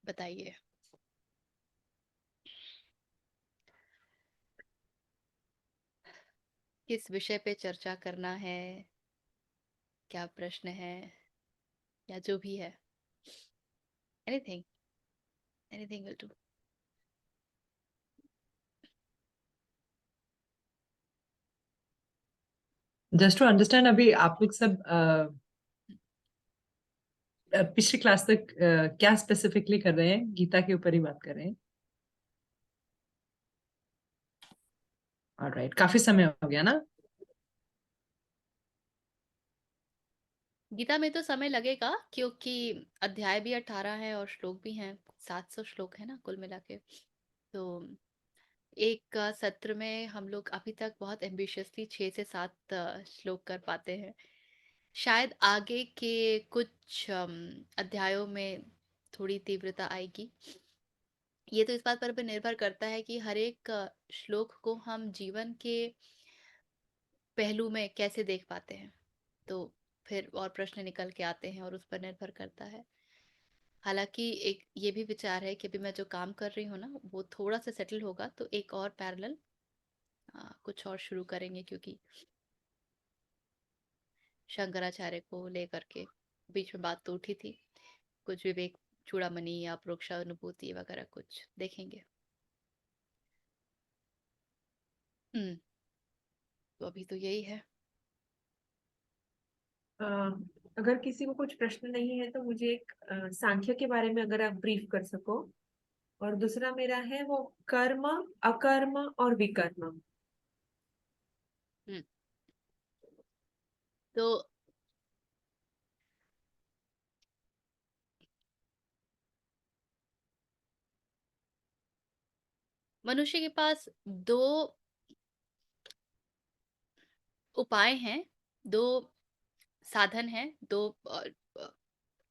बताइए। किस विषय पे चर्चा करना है? क्या प्रश्न है? या जो भी है। Anything. Anything will do. Just to understand, अभी आप लोग सब पिछली क्लास तक क्या स्पेसिफिकली कर रहे हैं? गीता के ऊपर ही बात कर रहे हैं? ऑलराइट, काफी समय हो गया ना? गीता में तो समय लगेगा क्योंकि अध्याय भी 18 है और श्लोक भी हैं। 700 श्लोक है ना कुल मिला के। तो एक सत्र में हम लोग अभी तक बहुत एम्बिशियसली 6 से 7 श्लोक कर पाते हैं। शायद आगे के कुछ अध्यायों में थोड़ी तीव्रता आएगी। ये तो इस बात पर भी निर्भर करता है कि हर एक श्लोक को हम जीवन के पहलू में कैसे देख पाते हैं। तो फिर और प्रश्न निकल के आते हैं और उस पर निर्भर करता है। हालांकि एक ये भी विचार है कि अभी मैं जो काम कर रही हूँ ना वो थोड़ा सा सेटल होगा तो एक और पैरेलल कुछ और शुरू करेंगे, क्योंकि शंकराचार्य को लेकर के बीच में बात तो उठी थी। कुछ विवेक चूड़ामणि या प्रोक्षानुभूति वगैरह कुछ देखेंगे। हम्म। तो अभी तो यही है। अ, अगर किसी को कुछ प्रश्न नहीं है तो मुझे एक सांख्य के बारे में अगर आप ब्रीफ कर सको। और दूसरा मेरा है वो कर्म, अकर्म और विकर्म। हम्म। तो मनुष्य के पास दो उपाय हैं, दो साधन हैं, दो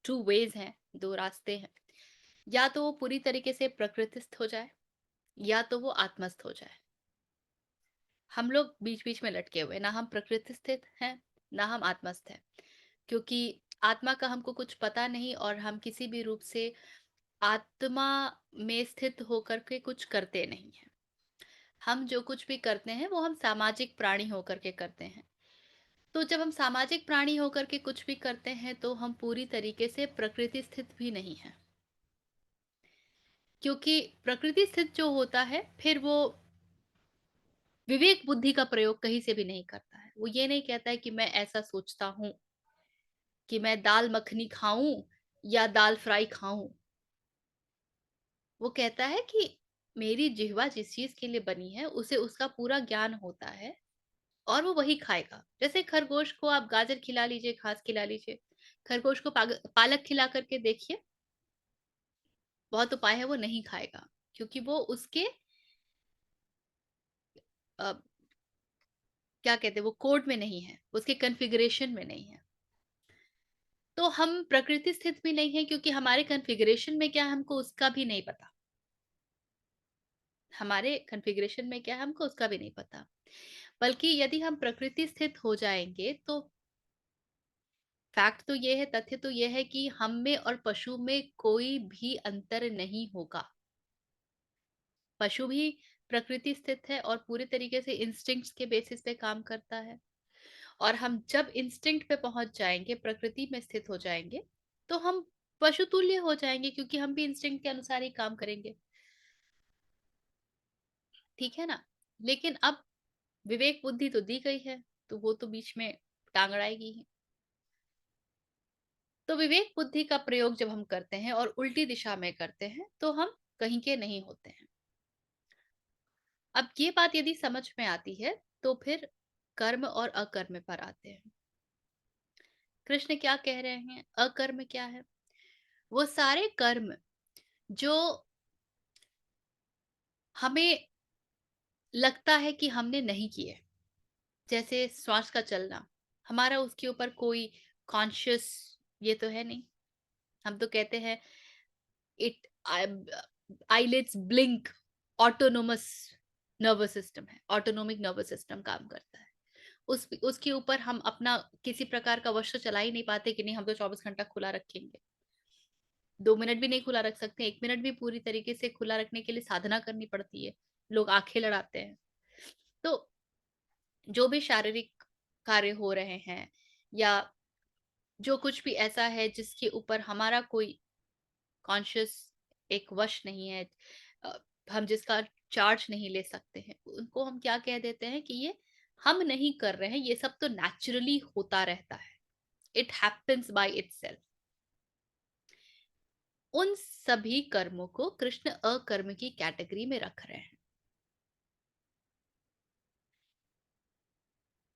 टू वेज हैं, दो रास्ते हैं। या तो वो पूरी तरीके से प्रकृतिस्थ हो जाए या तो वो आत्मस्थ हो जाए। हम लोग बीच बीच में लटके हुए, ना हम प्रकृति स्थित हैं ना हम आत्मस्थ हैं, क्योंकि आत्मा का हमको कुछ पता नहीं और हम किसी भी रूप से आत्मा में स्थित होकर के कुछ करते नहीं हैं। हम जो कुछ भी करते हैं वो हम सामाजिक प्राणी होकर के करते हैं। तो जब हम सामाजिक प्राणी होकर के कुछ भी करते हैं तो हम पूरी तरीके से प्रकृति स्थित भी नहीं है, क्योंकि प्रकृति स्थित जो होता है फिर वो विवेक बुद्धि का प्रयोग कहीं से भी नहीं करता है। वो ये नहीं कहता है कि मैं ऐसा सोचता हूं कि मैं दाल मखनी खाऊं या दाल फ्राई खाऊं। वो कहता है कि मेरी जिह्वा जिस चीज के लिए बनी है उसे उसका पूरा ज्ञान होता है और वो वही खाएगा। जैसे खरगोश को आप गाजर खिला लीजिए, घास खिला लीजिए, खरगोश को पालक खिला करके देखिए, बहुत उपाय है वो नहीं खाएगा, क्योंकि वो उसके अ, क्या कहते हैं वो कोड में नहीं है, उसके कॉन्फ़िगरेशन में नहीं है। तो हम प्रकृति स्थित भी नहीं है क्योंकि हमारे कॉन्फ़िगरेशन में क्या है हमको उसका भी नहीं पता। हमारे कॉन्फ़िगरेशन में क्या है हमको उसका भी नहीं पता। बल्कि यदि हम प्रकृति स्थित हो जाएंगे तो फैक्ट तो ये है, तथ्य तो ये है कि हम में और पशु में कोई भी अंतर नहीं होगा। पशु भी प्रकृति स्थित है और पूरे तरीके से इंस्टिंक्ट्स के बेसिस पे काम करता है। और हम जब इंस्टिंक्ट पे पहुंच जाएंगे, प्रकृति में स्थित हो जाएंगे, तो हम पशु तुल्य हो जाएंगे, क्योंकि हम भी इंस्टिंक्ट के अनुसार ही काम करेंगे। ठीक है ना? लेकिन अब विवेक बुद्धि तो दी गई है, तो वो तो बीच में टांग अड़ाएगी ही। तो विवेक बुद्धि का प्रयोग जब हम करते हैं और उल्टी दिशा में करते हैं तो हम कहीं के नहीं होते हैं। अब ये बात यदि समझ में आती है तो फिर कर्म और अकर्म पर आते हैं। कृष्ण क्या कह रहे हैं? अकर्म क्या है? वो सारे कर्म जो हमें लगता है कि हमने नहीं किए, जैसे श्वास का चलना, हमारा उसके ऊपर कोई कॉन्शियस ये तो है नहीं। हम तो कहते हैं it eyelids blink, autonomous nervous system है, ऑटोनोमिक नर्वस सिस्टम काम करता है। उसके ऊपर हम अपना किसी प्रकार का वश तो चला ही नहीं पाते कि नहीं हम तो 24 घंटा खुला रखेंगे। 2 मिनट भी नहीं खुला रख सकते, 1 मिनट भी पूरी तरीके से खुला रखने के लिए साधना करनी पड़ती है, लोग आंखें लड़ाते हैं। तो जो भी शारीरिक कार्य हो रहे हैं या जो कुछ भी ऐसा है जिसके ऊपर हमारा कोई कॉन्शियस एक वश नहीं है, अ, हम जिसका चार्ज नहीं ले सकते हैं, उनको हम क्या कह देते हैं कि ये हम नहीं कर रहे हैं, ये सब तो नेचुरली होता रहता है, इट हैपेंस बाय इटसेल्फ। उन सभी कर्मों को कृष्ण अकर्म की कैटेगरी में रख रहे हैं।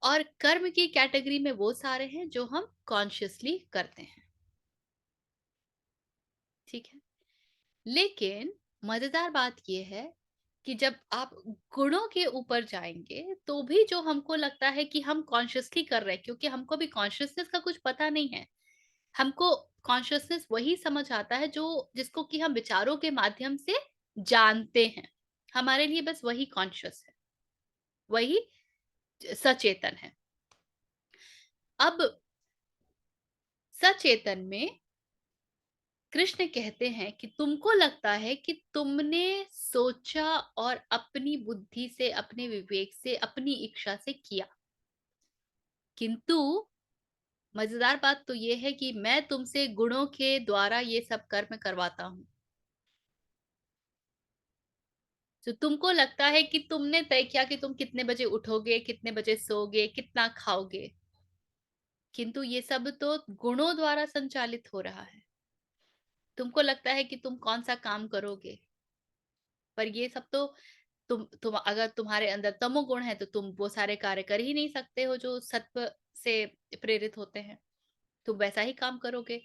और कर्म की कैटेगरी में वो सारे हैं जो हम कॉन्शियसली करते हैं, ठीक है। लेकिन मजेदार बात यह है कि जब आप गुणों के ऊपर जाएंगे तो भी जो हमको लगता है कि हम कॉन्शियसली कर रहे हैं, क्योंकि हमको भी कॉन्शियसनेस का कुछ पता नहीं है, हमको कॉन्शियसनेस वही समझ आता है जो जिसको कि हम विचारों के माध्यम से जानते हैं, हमारे लिए बस वही कॉन्शियस है, वही सचेतन है। अब सचेतन में कृष्ण कहते हैं कि तुमको लगता है कि तुमने सोचा और अपनी बुद्धि से, अपने विवेक से, अपनी इच्छा से किया, किंतु मजेदार बात तो यह है कि मैं तुमसे गुणों के द्वारा ये सब कर्म करवाता हूं। तो तुमको लगता है कि तुमने तय किया कि तुम कितने बजे उठोगे, कितने बजे सोओगे, कितना खाओगे, किंतु ये सब तो गुणों द्वारा संचालित हो रहा है। तुमको लगता है कि तुम कौन सा काम करोगे, पर ये सब तो तुम अगर तुम्हारे अंदर तमोगुण है तो तुम वो सारे कार्य कर ही नहीं सकते हो जो सत्व से प्रेरित होते हैं, तुम वैसा ही काम करोगे।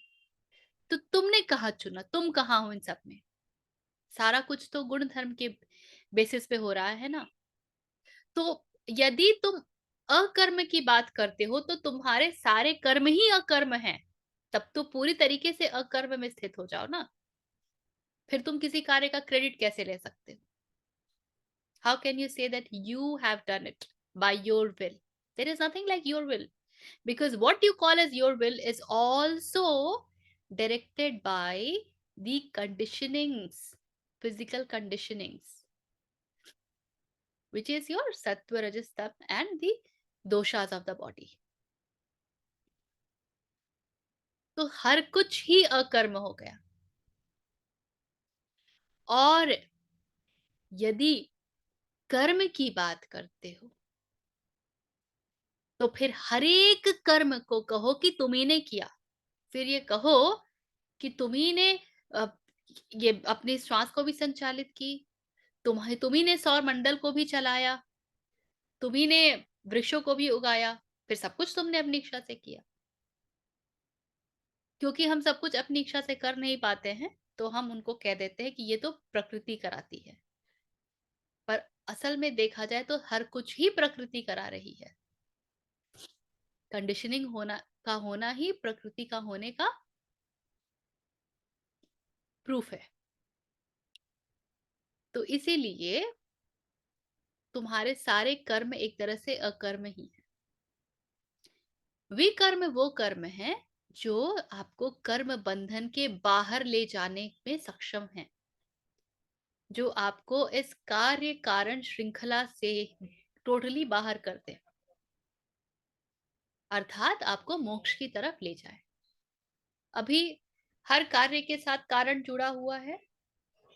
तो तुमने कहाँ चुना, तुम कहाँ हो इन सब में? सारा कुछ तो गुण धर्म के बेसिस पे हो रहा है ना। तो यदि तुम अकर्म की बात करते हो तो तुम्हारे सारे कर्म ही अकर्म हैं, तब तो पूरी तरीके से अकर्म में स्थित हो जाओ ना। फिर तुम किसी कार्य का क्रेडिट कैसे ले सकते हो? How can you say that you have done it by your will? There is nothing like your will, because what you call as your will is also directed by the conditionings, physical conditionings, which is your sattva, rajas, tam and the doshas of the body. तो हर कुछ ही अकर्म हो गया। और यदि कर्म की बात करते हो तो फिर हर एक कर्म को कहो कि तुम्ही ने किया, फिर ये कहो कि तुम्ही ने अ, ये अपनी श्वास को भी संचालित की, तुम्ही ने सौर मंडल को भी चलाया, तुम्ही ने वृक्षों को भी उगाया, फिर सब कुछ तुमने अपनी इच्छा से किया। क्योंकि हम सब कुछ अपनी इच्छा से कर नहीं पाते हैं तो हम उनको कह देते हैं कि ये तो प्रकृति कराती है, पर असल में देखा जाए तो हर कुछ ही प्रकृति करा रही है। कंडीशनिंग होना ही प्रकृति का होने का प्रूफ है। तो इसीलिए तुम्हारे सारे कर्म एक तरह से अकर्म ही है। विकर्म वो कर्म है जो आपको कर्म बंधन के बाहर ले जाने में सक्षम है, जो आपको इस कार्य कारण श्रृंखला से टोटली बाहर करते हैं, अर्थात आपको मोक्ष की तरफ ले जाए। अभी हर कार्य के साथ कारण जुड़ा हुआ है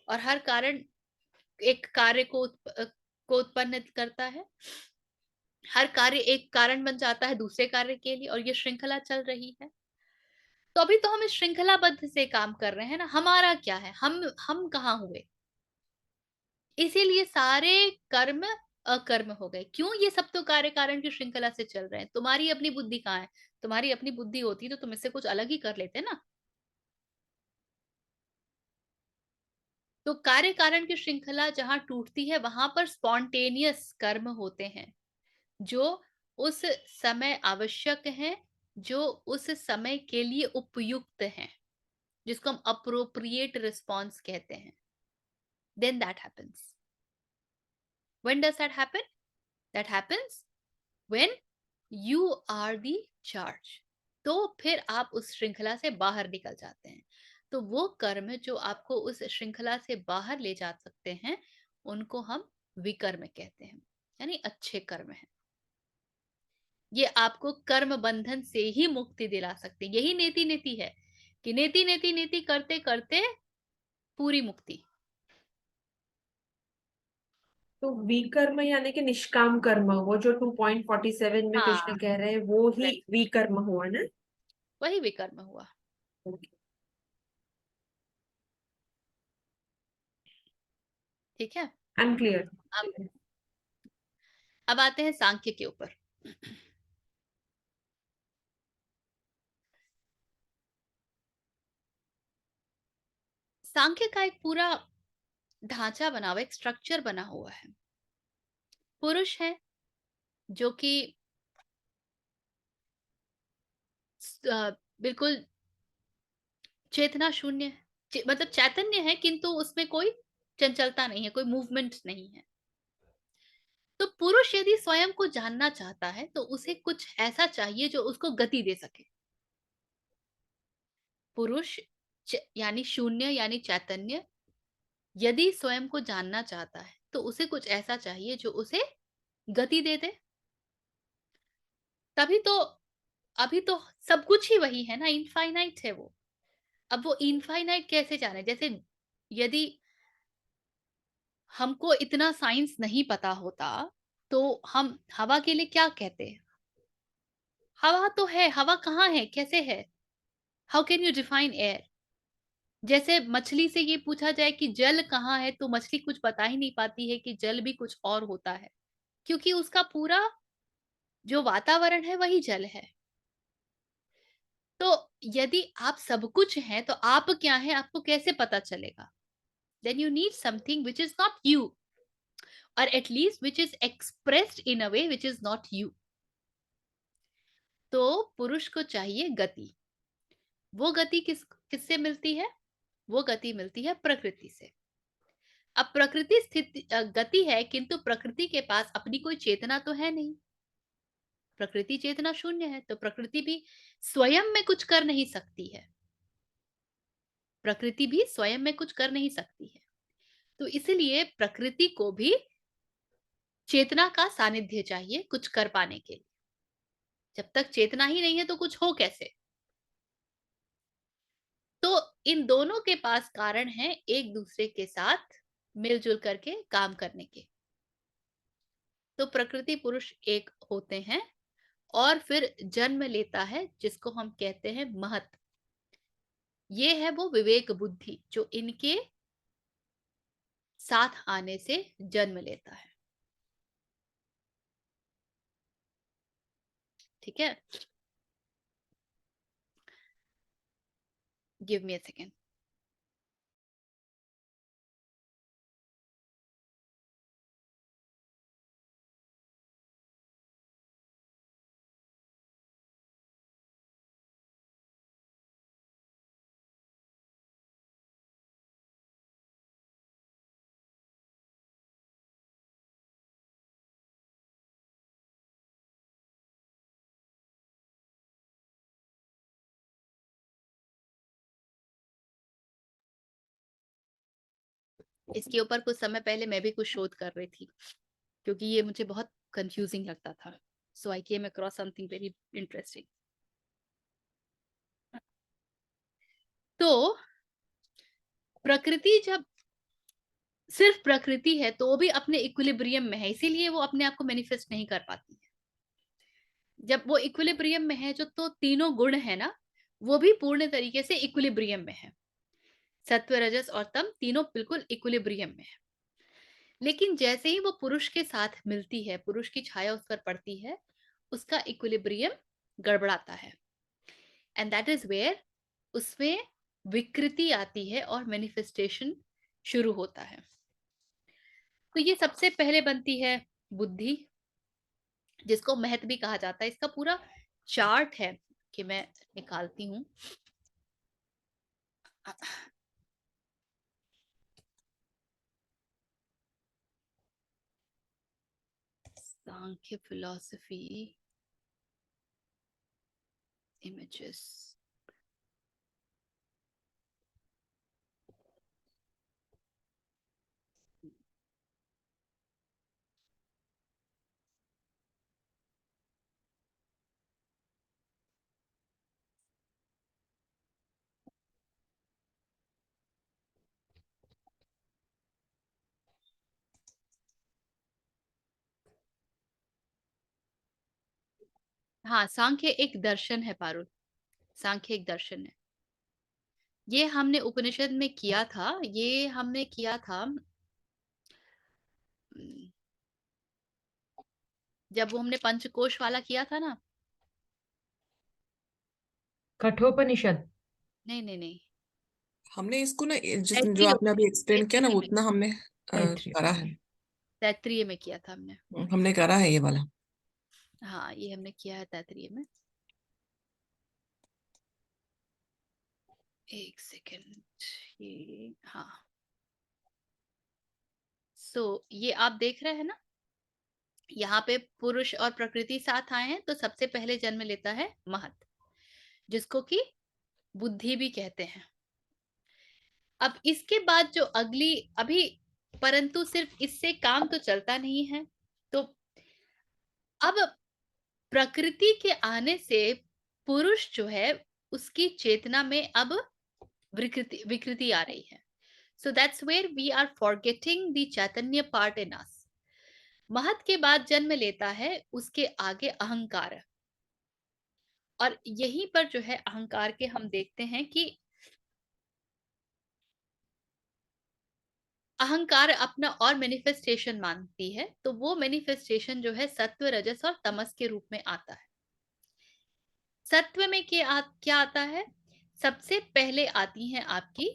और हर कारण एक कार्य को उत्पन्न करता है, हर कार्य एक कारण बन जाता है दूसरे कार्य के लिए, और ये श्रृंखला चल रही है। तो अभी तो हम इस श्रृंखलाबद्ध से काम कर रहे हैं ना, हमारा क्या है, हम कहाँ हुए? इसीलिए सारे कर्म अकर्म हो गए। क्यों? ये सब तो कार्य कारण की श्रृंखला से चल रहे हैं। तुम्हारी अपनी बुद्धि कहाँ है? तुम्हारी अपनी बुद्धि होती तो तुम इससे कुछ अलग ही कर लेते ना। तो कार्य कारण की श्रृंखला जहां टूटती है वहां पर स्पॉन्टेनियस कर्म होते हैं जो उस समय आवश्यक हैं, जो उस समय के लिए उपयुक्त हैं, जिसको हम अप्रोप्रिएट रिस्पॉन्स कहते हैं। Then that happens. When does that happen? That happens when you are the charge. तो फिर आप उस श्रृंखला से बाहर निकल जाते हैं। तो वो कर्म जो आपको उस श्रृंखला से बाहर ले जा सकते हैं उनको हम विकर्म कहते हैं, यानी अच्छे कर्म है। ये आपको कर्म बंधन से ही मुक्ति दिला सकते हैं। यही नेति नेति है कि नेति नेति नेति करते करते पूरी मुक्ति। तो विकर्म यानी कि निष्काम कर्म, वो जो 2.47 में हाँ, कृष्ण कह रहे हैं वो ही right. विकर्म हुआ ना? वही विकर्म हुआ। ठीक है, आई एम क्लियर। अब आते हैं सांख्य के ऊपर। सांख्य का एक पूरा ढांचा बना हुआ, एक स्ट्रक्चर बना हुआ है। पुरुष है जो कि बिल्कुल चेतना शून्य है, मतलब चैतन्य है किंतु उसमें कोई चंचलता नहीं है, कोई मूवमेंट नहीं है। तो पुरुष यदि स्वयं को जानना चाहता है तो उसे कुछ ऐसा चाहिए जो उसको गति दे सके। पुरुष यानी शून्य यानी चैतन्य यदि स्वयं को जानना चाहता है तो उसे कुछ ऐसा चाहिए जो उसे गति दे दे। तभी तो, अभी तो सब कुछ ही वही है ना, इनफाइनाइट है वो। अब वो इनफाइनाइट कैसे जाने? जैसे यदि हमको इतना साइंस नहीं पता होता तो हम हवा के लिए क्या कहते हैं? हवा तो है, हवा कहाँ है, कैसे है? How can you define air? जैसे मछली से ये पूछा जाए कि जल कहाँ है तो मछली कुछ बता ही नहीं पाती है कि जल भी कुछ और होता है, क्योंकि उसका पूरा जो वातावरण है वही जल है। तो यदि आप सब कुछ हैं तो आप क्या हैं आपको कैसे पता चलेगा? Then you need something which is not you, or at least which is expressed in a way which is not you. तो पुरुष को चाहिए गति। वो गति किससे मिलती है? वो गति मिलती है प्रकृति से। अब प्रकृति स्थिति गति है किंतु प्रकृति के पास अपनी कोई चेतना तो है नहीं। प्रकृति चेतना शून्य है, तो प्रकृति भी स्वयं में कुछ कर नहीं सकती है। प्रकृति भी स्वयं में कुछ कर नहीं सकती है। तो इसलिए प्रकृति को भी चेतना का सानिध्य चाहिए कुछ कर पाने के लिए। जब तक चेतना ही नहीं है तो कुछ हो कैसे? तो इन दोनों के पास कारण है एक दूसरे के साथ मिलजुल करके काम करने के। तो प्रकृति पुरुष एक होते हैं और फिर जन्म लेता है जिसको हम कहते हैं महत। ये है वो विवेक बुद्धि जो इनके साथ आने से जन्म लेता है। ठीक है, गिव मी अ सेकेंड। इसके ऊपर कुछ समय पहले मैं भी कुछ शोध कर रही थी क्योंकि ये मुझे बहुत कंफ्यूजिंग लगता था। So I came across something very interesting. तो प्रकृति जब सिर्फ प्रकृति है तो वो भी अपने इक्विलिब्रियम में है, इसीलिए वो अपने आप को मैनिफेस्ट नहीं कर पाती है। जब वो इक्विलिब्रियम में है जो, तो तीनों गुण है ना वो भी पूर्ण तरीके से इक्विलिब्रियम में है। सत्व रजस और तम तीनों बिल्कुल इक्विलिब्रियम में है। लेकिन जैसे ही वो पुरुष के साथ मिलती है, पुरुष की छाया उस पर पड़ती है, उसका इक्विलिब्रियम गड़बड़ाता है। एंड दैट इज वेयर उसमें विकृति आती है और मैनिफेस्टेशन शुरू होता है। तो ये सबसे पहले बनती है बुद्धि, जिसको महत भी कहा जाता है। इसका पूरा चार्ट है कि मैं निकालती हूँ। सांख्य फिलॉसफी इमेजेस। हाँ, सांख्य एक दर्शन है पारुल, सांख्य एक दर्शन है। ये हमने उपनिषद में किया था, ये हमने किया था जब वो हमने पंचकोश वाला किया था ना। कठोपनिषद। नहीं नहीं नहीं, हमने इसको ना जो तैत्तिरीय आपने अभी एक्सप्लेन किया ना तैत्तिरीय में, उतना हमने तैत्तिरीय। करा है। तैत्तिरीय में किया था हमने। हमने करा है ये वाला। हाँ, ये हमने किया है तैत्तिरीय में। एक सेकेंड, ये हाँ। ये आप देख रहे हैं ना, यहाँ पे पुरुष और प्रकृति साथ आए हैं, तो सबसे पहले जन्म लेता है महत, जिसको कि बुद्धि भी कहते हैं। अब इसके बाद जो अगली अभी, परंतु सिर्फ इससे काम तो चलता नहीं है। तो अब प्रकृति के आने से पुरुष जो है उसकी चेतना में अब विकृति आ रही है। So that's where we are forgetting the chaitanya part in us. महत के बाद जन्म लेता है उसके आगे अहंकार, और यहीं पर जो है अहंकार के हम देखते हैं कि अहंकार अपना और मैनिफेस्टेशन मानती है, तो वो मैनिफेस्टेशन जो है सत्व, रजस और तमस के रूप में आता है। सत्व में क्या आता है? सबसे पहले आती हैं आपकी,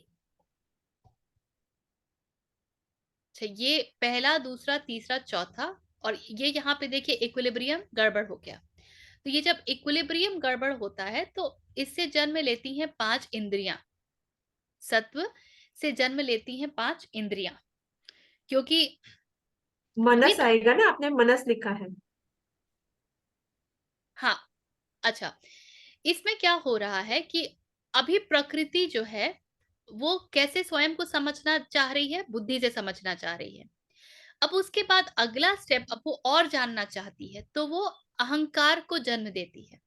अच्छा ये पहला, दूसरा, तीसरा, चौथा, और ये यहाँ पे देखिए इक्विलिब्रियम गड़बड़ हो गया। तो ये जब इक्विलिब्रियम गड़बड़ होता है तो इससे जन्म लेती हैं 5 इंद्रियां, सत्व से जन्म लेती हैं 5 इंद्रियां, क्योंकि अभी मनस तो, आएगा ना, आपने मनस लिखा है। हाँ अच्छा, इसमें क्या हो रहा है कि अभी प्रकृति जो है वो कैसे स्वयं को समझना चाह रही है, बुद्धि से समझना चाह रही है। अब उसके बाद अगला स्टेप, अब वो और जानना चाहती है, तो वो अहंकार को जन्म देती है।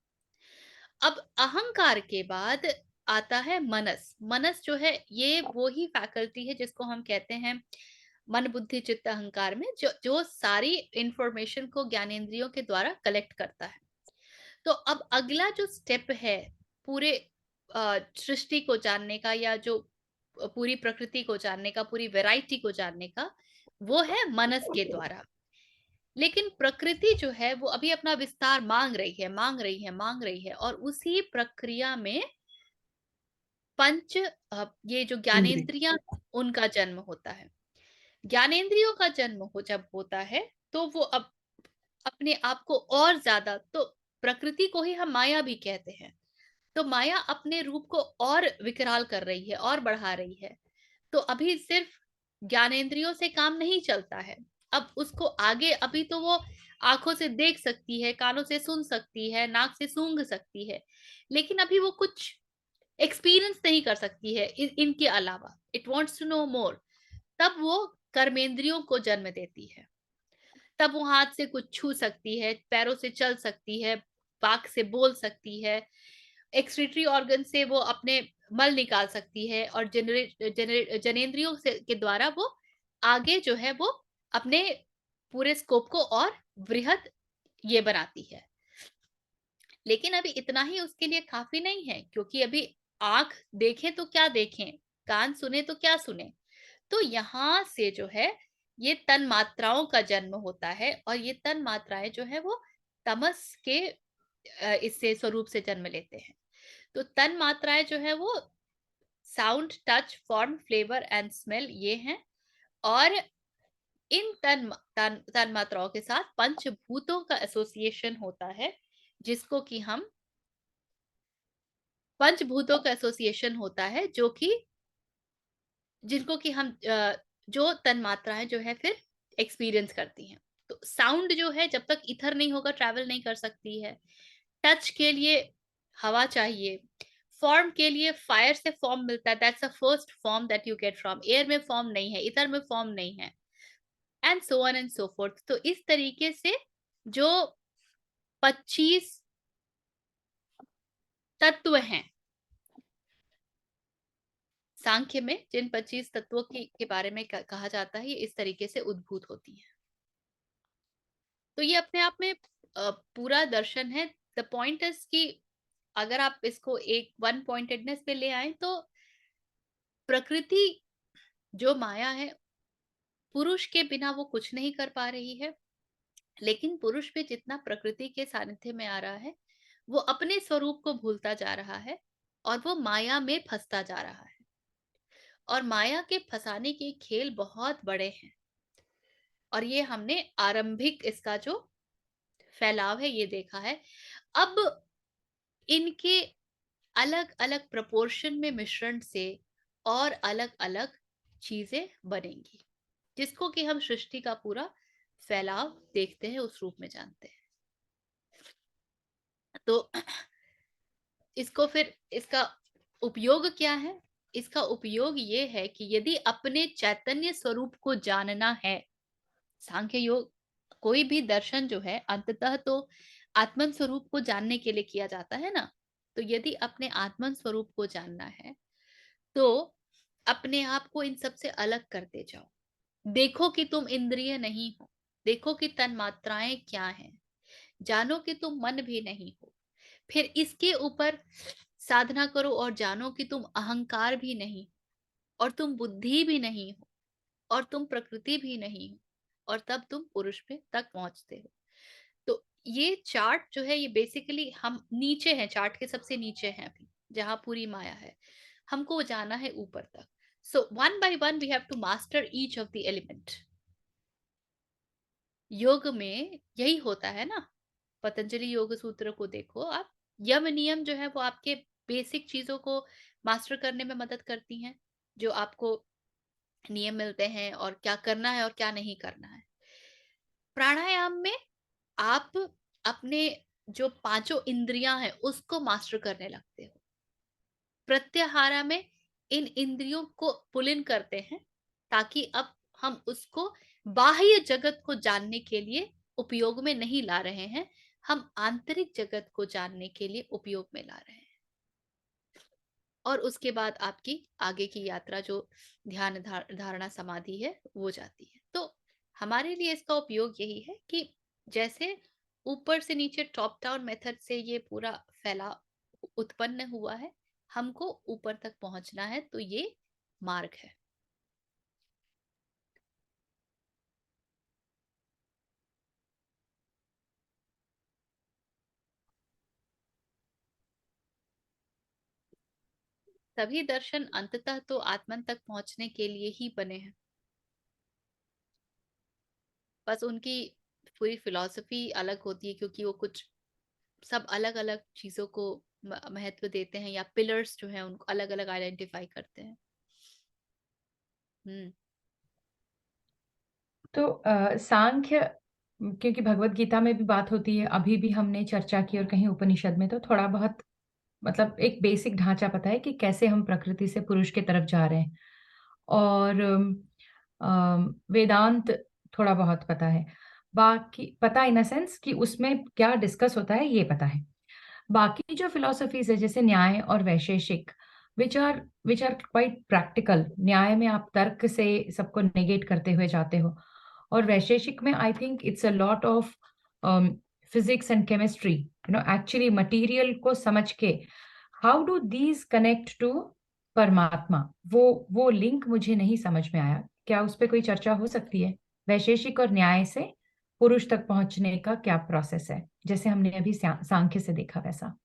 अब अहंकार के बाद आता है मनस। मनस जो है ये वो ही फैकल्टी है जिसको हम कहते हैं मन, बुद्धि, चित्त, अहंकार में जो जो सारी इंफॉर्मेशन को ज्ञानेंद्रियों के द्वारा कलेक्ट करता है। तो अब अगला जो स्टेप है पूरे सृष्टि को जानने का, या जो पूरी प्रकृति को जानने का, पूरी वैरायटी को जानने का, वो है मनस के द्वारा। लेकिन प्रकृति जो है वो अभी अपना विस्तार मांग रही है, मांग रही है, मांग रही है, और उसी प्रक्रिया में पंच ये जो इंद्रिय। ज्ञानेंद्रियां, उनका जन्म होता है। ज्ञानेंद्रियों का जन्म जब होता है, तो वो अब अपने आप को और ज्यादा, तो प्रकृति को ही हम माया भी कहते हैं, तो माया अपने रूप को और विकराल कर रही है और बढ़ा रही है। तो अभी सिर्फ ज्ञानेंद्रियों से काम नहीं चलता है, अब उसको आगे, अभी तो वो आंखों से देख सकती है, कानों से सुन सकती है, नाक से सूंघ सकती है, लेकिन अभी वो कुछ एक्सपीरियंस नहीं कर सकती है इनके अलावा। इट वांट्स टू नो मोर। तब वो कर्मेंद्रियों को जन्म देती है। तब वो हाथ से कुछ छू सकती है, पैरों से चल सकती है, पाक से बोल सकती है, एक्सक्रीटरी ऑर्गन से वो अपने मल निकाल सकती है, और जनेंद्रियों से के द्वारा वो आगे जो है वो अपने पूरे स्कोप को और वृहद ये बनाती है। लेकिन अभी इतना ही उसके लिए काफी नहीं है, क्योंकि अभी आंख देखे तो क्या देखें, कान सुने तो क्या सुने। तो यहाँ से जो है ये तन मात्राओं का जन्म होता है, और ये तन मात्राएं जो है वो तमस के इससे स्वरूप से जन्म लेते हैं। तो तन मात्राएं जो है वो sound, touch, form, flavour and smell, ये हैं। और इन तन मात्राओं के साथ पंचभूतों का एसोसिएशन होता है, जिसको कि हम पंचभूतों का एसोसिएशन होता है, जो कि जिनको कि हम जो तन्मात्राएं जो है फिर एक्सपीरियंस करती हैं। तो साउंड जो है जब तक ईथर नहीं होगा ट्रैवल नहीं कर सकती है। टच के लिए हवा चाहिए। फॉर्म के लिए फायर से फॉर्म मिलता है, that's the first form that you get from air. में फॉर्म नहीं है, ईथर में फॉर्म नहीं है, and so on and so fourth. तो इस तरीके से जो 25 तत्व हैं सांख्य में, जिन 25 तत्वों के बारे में कहा जाता है, ये इस तरीके से उद्भूत होती है। तो ये अपने आप में पूरा दर्शन है। द पॉइंट इज कि अगर आप इसको एक वन पॉइंटेडनेस पे ले आए तो प्रकृति जो माया है, पुरुष के बिना वो कुछ नहीं कर पा रही है, लेकिन पुरुष भी जितना प्रकृति के सानिध्य में आ रहा है, वो अपने स्वरूप को भूलता जा रहा है और वो माया में फंसता जा रहा है। और माया के फंसाने के खेल बहुत बड़े हैं, और ये हमने आरंभिक इसका जो फैलाव है ये देखा है। अब इनके अलग अलग प्रपोर्शन में मिश्रण से और अलग अलग चीजें बनेंगी, जिसको कि हम सृष्टि का पूरा फैलाव देखते हैं, उस रूप में जानते हैं। तो इसको फिर इसका उपयोग क्या है? इसका उपयोग ये है कि यदि अपने चैतन्य स्वरूप को जानना है, सांख्य योग कोई भी दर्शन जो है अंततः तो आत्मन स्वरूप को जानने के लिए किया जाता है ना। तो यदि अपने आत्मन स्वरूप को जानना है तो अपने आप को इन सब से अलग करते जाओ। देखो कि तुम इंद्रिय नहीं हो, देखो कि तन्मात्राएं क्या हैं, जानो कि तुम मन भी नहीं हो। फिर इसके ऊपर साधना करो और जानो कि तुम अहंकार भी नहीं, और तुम बुद्धि भी नहीं हो, और तुम प्रकृति भी नहीं हो, और तब तुम पुरुष पे तक पहुंचते हो। तो ये चार्ट जो है ये बेसिकली हम नीचे हैं, चार्ट के सबसे नीचे हैं अभी, जहां पूरी माया है, हमको जाना है ऊपर तक। So one by one we have to master each of the element. योग में यही होता है ना, पतंजलि योग सूत्र को देखो आप, यम नियम जो है वो आपके बेसिक चीजों को मास्टर करने में मदद करती हैं, जो आपको नियम मिलते हैं और क्या करना है और क्या नहीं करना है। प्राणायाम में आप अपने जो पांचों इंद्रियां हैं उसको मास्टर करने लगते हो। प्रत्याहारा में इन इंद्रियों को पुल इन करते हैं, ताकि अब हम उसको बाह्य जगत को जानने के लिए उपयोग में नहीं ला रहे हैं, हम आंतरिक जगत को जानने के लिए उपयोग में ला रहे हैं। और उसके बाद आपकी आगे की यात्रा जो ध्यान धारणा समाधि है वो जाती है। तो हमारे लिए इसका उपयोग यही है कि जैसे ऊपर से नीचे टॉप डाउन मेथड से ये पूरा फैला उत्पन्न हुआ है, हमको ऊपर तक पहुंचना है, तो ये मार्ग है। सभी दर्शन अंततः तो आत्मन तक पहुंचने के लिए ही बने हैं, बस उनकी पूरी फिलॉसफी अलग होती है, क्योंकि वो कुछ सब अलग अलग चीजों को महत्व देते हैं, या पिलर्स जो है उनको अलग अलग आइडेंटिफाई करते हैं। हम्म। तो सांख्य, क्योंकि भगवत गीता में भी बात होती है, अभी भी हमने चर्चा की, और कहीं उपनिषद में, तो थोड़ा बहुत मतलब एक बेसिक ढांचा पता है कि कैसे हम प्रकृति से पुरुष की तरफ जा रहे हैं। और वेदांत थोड़ा बहुत पता है, बाकी पता इन अ सेंस कि उसमें क्या डिस्कस होता है ये पता है। बाकी जो फिलोसफीज है जैसे न्याय और वैशेषिक, विच आर क्वाइट प्रैक्टिकल। न्याय में आप तर्क से सबको नेगेट करते हुए जाते हो, और वैशेषिक में I think it's a lot of physics and chemistry, actually material को समझ के how do these connect to परमात्मा। वो लिंक मुझे नहीं समझ में आया, क्या उस पर कोई चर्चा हो सकती है? वैशेषिक और न्याय से पुरुष तक पहुंचने का क्या प्रोसेस है, जैसे हमने अभी सांख्य से देखा वैसा?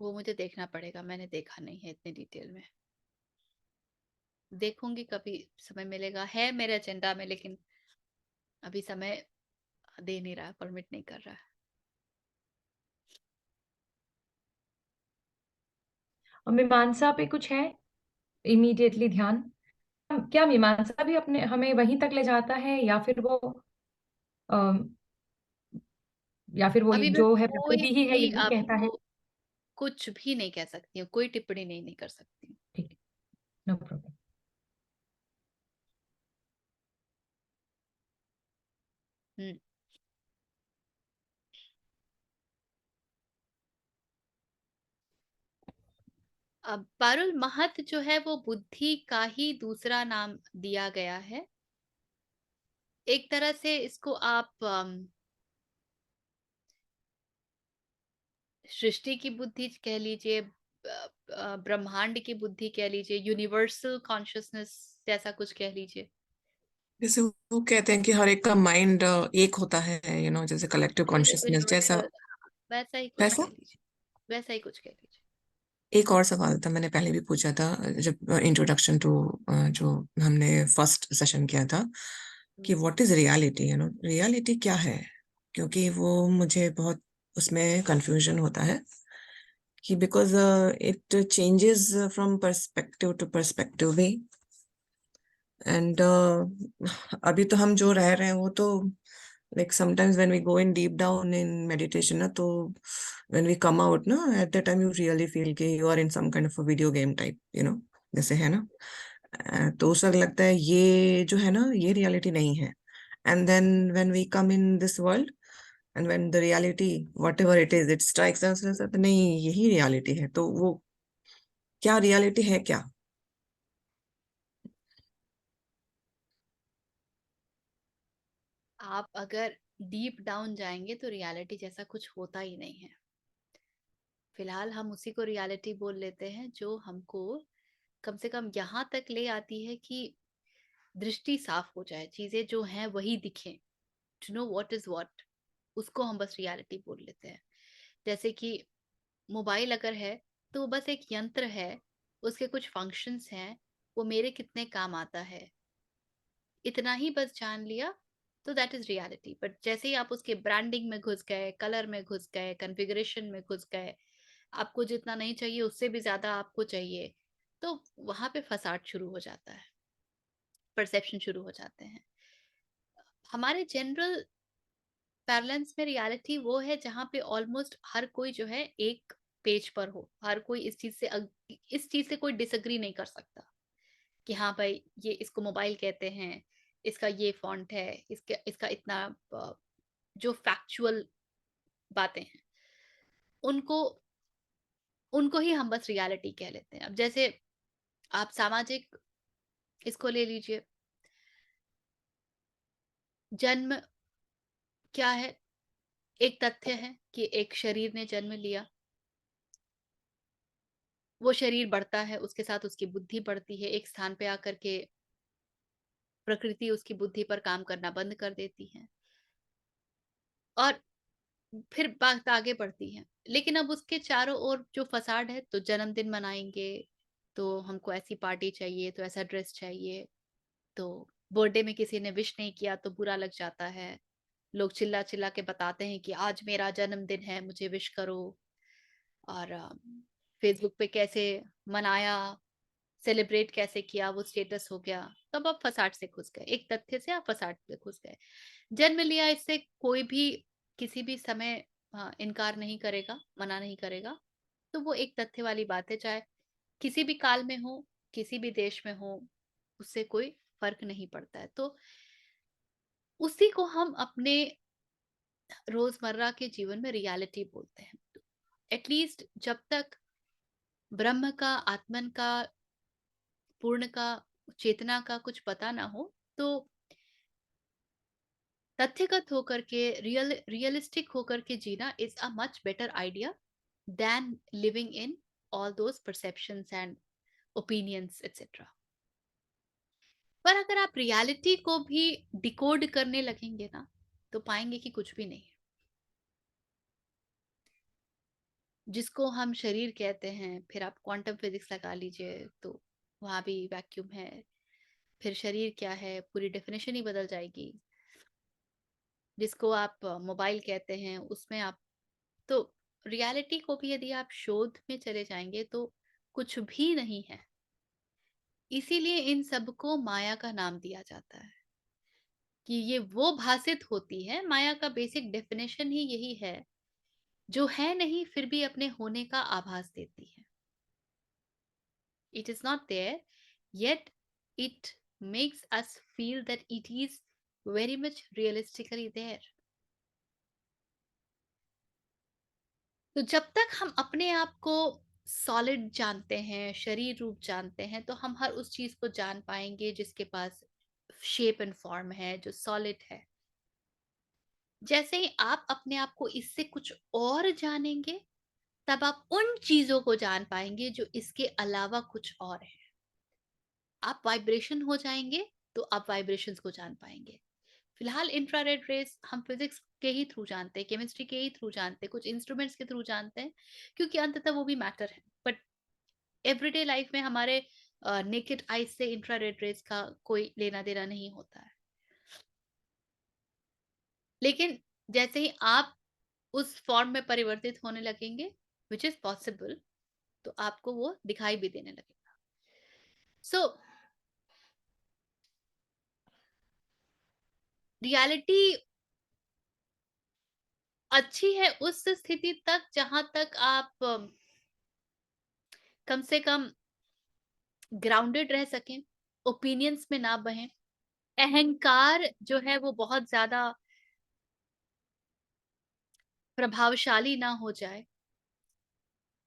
वो मुझे देखना पड़ेगा, मैंने देखा नहीं है इतने डिटेल में, देखूंगी कभी समय मिलेगा, है मेरे एजेंडा में, लेकिन अभी समय दे नहीं रहा, परमिट नहीं कर रहा है। और मीमांसा पे कुछ है इमीडिएटली ध्यान? क्या मीमांसा भी अपने हमें वहीं तक ले जाता है, अम, या फिर वो अभी मैं जो है कोई प्रकृति ही है भी यही कहता है? आपको कुछ भी नहीं कह सकती हूँ, कोई टिप्पणी नहीं कर सकती हूँ। ठीक है, नो प्रॉब्लम। हम्म। अब पारुल, महत जो है वो बुद्धि का ही दूसरा नाम दिया गया है। एक तरह से इसको आप सृष्टि की बुद्धि कह लीजिए, ब्रह्मांड की बुद्धि कह लीजिए, यूनिवर्सल कॉन्शियसनेस जैसा कुछ कह लीजिए। जैसे वो कहते हैं कि हर एक का माइंड एक होता है, जैसे कलेक्टिव कॉन्शियसनेस जैसा। यूनिवर्सल, वैसा ही कुछ वैसा कह लीजिए, वैसा ही कुछ कह लीजिए। एक और सवाल था, मैंने पहले भी पूछा था जब इंट्रोडक्शन टू जो हमने फर्स्ट सेशन किया था, कि व्हाट इज रियलिटी, रियलिटी क्या है? क्योंकि वो मुझे बहुत उसमें कंफ्यूजन होता है कि because it changes from perspective to perspective भी। एंड अभी तो हम जो रह रहे हैं वो तो like sometimes when we go in deep down in meditation na, तो when we come out na, at that time you really feel कि you are in some kind of a video game type, जैसे है ना। तो उस वक्त लगता है ये जो है ना ये रियलिटी नहीं है। and then when we come in this world and when the reality whatever it is it strikes us as नहीं यही रियलिटी है, तो वो क्या रियलिटी है क्या? आप अगर डीप डाउन जाएंगे तो रियलिटी जैसा कुछ होता ही नहीं है। फिलहाल हम उसी को रियलिटी बोल लेते हैं जो हमको कम से कम यहाँ तक ले आती है कि दृष्टि साफ हो जाए, चीजें जो हैं वही दिखें, to know what is what, उसको हम बस रियलिटी बोल लेते हैं। जैसे कि मोबाइल अगर है तो वो बस एक यंत्र है, उसके कुछ फंक्शंस हैं, वो मेरे कितने काम आता है, इतना ही बस जान लिया तो दैट इज रियलिटी। बट जैसे ही आप उसके ब्रांडिंग में घुस गए, कलर में घुस गए, कॉन्फ़िगरेशन में घुस गए, आपको जितना नहीं चाहिए उससे भी ज्यादा आपको चाहिए, तो वहां पे फसाद शुरू हो जाता है, परसेप्शन शुरू हो जाते हैं। हमारे जनरल पैरेलल्स में रियलिटी वो है जहाँ पे ऑलमोस्ट हर कोई जो है एक पेज पर हो, हर कोई इस चीज से कोई डिसएग्री नहीं कर सकता कि हाँ भाई ये इसको मोबाइल कहते हैं, इसका ये फॉन्ट है, इसका इसका इतना जो फैक्चुअल बातें हैं उनको उनको ही हम बस रियलिटी कह लेते हैं। अब जैसे आप सामाजिक इसको ले लीजिए, जन्म क्या है? एक तथ्य है कि एक शरीर ने जन्म लिया, वो शरीर बढ़ता है, उसके साथ उसकी बुद्धि बढ़ती है, एक स्थान पे आकर के प्रकृति उसकी बुद्धि पर काम करना बंद कर देती है और फिर बात आगे बढ़ती है। लेकिन अब उसके चारों ओर जो फसाड है, तो जन्मदिन मनाएंगे तो हमको ऐसी पार्टी चाहिए, तो ऐसा ड्रेस चाहिए, तो बर्थडे में किसी ने विश नहीं किया तो बुरा लग जाता है, लोग चिल्ला चिल्ला के बताते हैं कि आज मेरा जन्मदिन है, मुझे विश करो। और फेसबुक पे कैसे मनाया, सेलिब्रेट कैसे किया, वो स्टेटस हो गया। तब आप फसाड से घुस गए, एक तथ्य से आप फसाड से घुस गए। जन्म लिया, इससे कोई भी किसी भी समय इनकार नहीं करेगा, मना नहीं करेगा, तो वो एक तथ्य वाली बात है, चाहे किसी भी काल में हो, किसी भी देश में हो, उससे कोई फर्क नहीं पड़ता है। तो उसी को हम अपने रोजमर्रा के जीवन में रियलिटी बोलते हैं। एटलीस्ट जब तक ब्रह्म का, आत्मन का, पूर्ण का, चेतना का कुछ पता ना हो, तो तथ्यगत होकर के, रियलिस्टिक होकर के जीना is a much better idea than living in all those perceptions and opinions etcetera. पर अगर आप रियलिटी को भी डिकोड करने लगेंगे ना, तो पाएंगे कि कुछ भी नहीं है। जिसको हम शरीर कहते हैं, फिर आप क्वांटम फिजिक्स लगा लीजिए तो वहां भी वैक्यूम है, फिर शरीर क्या है, पूरी डेफिनेशन ही बदल जाएगी। जिसको आप मोबाइल कहते हैं, उसमें आप, तो रियलिटी को भी यदि आप शोध में चले जाएंगे तो कुछ भी नहीं है। इसीलिए इन सबको माया का नाम दिया जाता है कि ये वो भासित होती है। माया का बेसिक डेफिनेशन ही यही है, जो है नहीं फिर भी अपने होने का आभास देती है। It is not there, yet it makes us feel that it is very much realistically there. तो जब तक हम अपने आप को सॉलिड जानते हैं, शरीर रूप जानते हैं, तो हम हर उस चीज को जान पाएंगे जिसके पास शेप एंड फॉर्म है, जो सॉलिड है। जैसे ही आप अपने आप को इससे कुछ और जानेंगे, तब आप उन चीजों को जान पाएंगे जो इसके अलावा कुछ और है। आप वाइब्रेशन हो जाएंगे तो आप वाइब्रेशंस को जान पाएंगे। फिलहाल इंफ्रारेड रेस हम फिजिक्स के ही थ्रू जानते हैं, केमिस्ट्री के ही थ्रू जानते हैं, कुछ इंस्ट्रूमेंट्स के थ्रू जानते हैं, क्योंकि अंततः वो भी मैटर है। बट एवरीडे लाइफ में हमारे नेकेड आइज से इंफ्रारेड रेस का कोई लेना देना नहीं होता है। लेकिन जैसे ही आप उस फॉर्म में परिवर्तित होने लगेंगे, विच इज पॉसिबल, तो आपको वो दिखाई भी देने लगेगा। सो रियलिटी अच्छी है उस स्थिति तक जहां तक आप कम से कम ग्राउंडेड रह सकें, ओपिनियंस में ना बहें, अहंकार जो है वो बहुत ज्यादा प्रभावशाली ना हो जाए,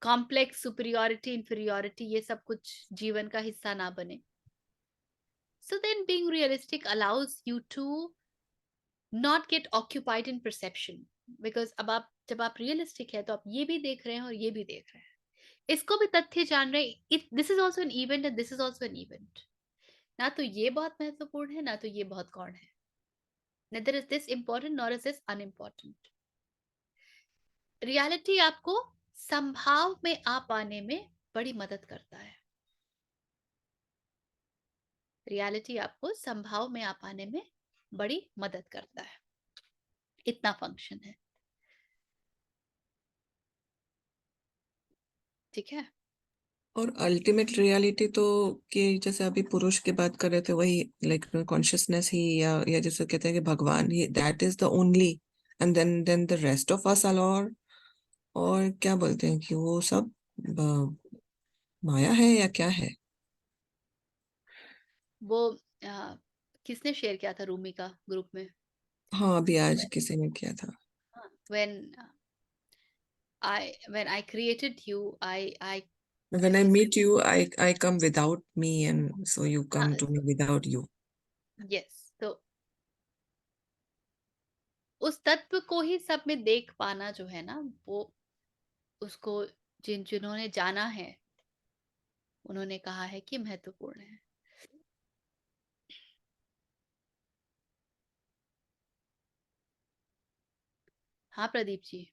कॉम्प्लेक्स सुपीरियोरिटी इंफीरियोरिटी ये सब कुछ जीवन का हिस्सा ना बने। So then being realistic allows you to not get occupied in perception, because अब आप जब आप रियलिस्टिक है तो आप ये भी देख रहे हैं और ये भी देख रहे हैं, इसको भी तथ्य जान रहे हैं। This is also an event and this is also an event. ना तो ये बहुत महत्वपूर्ण है, ना तो ये बहुत गौण है। neither is this important nor is this unimportant। Reality आपको संभाव में आ पाने में बड़ी मदद करता है। रियलिटी आपको संभाव में आ पाने में बड़ी मदद करता है, इतना फंक्शन है। ठीक है। और अल्टीमेट रियलिटी तो कि जैसे अभी पुरुष की बात कर रहे थे, वही लाइक कॉन्शियसनेस ही, या जैसे कहते हैं कि भगवान ही, that is the only, and then the rest of us are, और क्या बोलते हैं कि वो सब माया है या क्या है? वो किसने शेयर किया था रूमी का ग्रुप में? हाँ, अभी आज किसी ने किया था। when I created you, I When I meet you, I come without me, and so you come to me without you. yes, तो उस तत्व को ही सब में देख पाना जो है ना, वो उसको जिन्होंने जाना है उन्होंने कहा है कि महत्वपूर्ण है। हाँ Pradeep ji.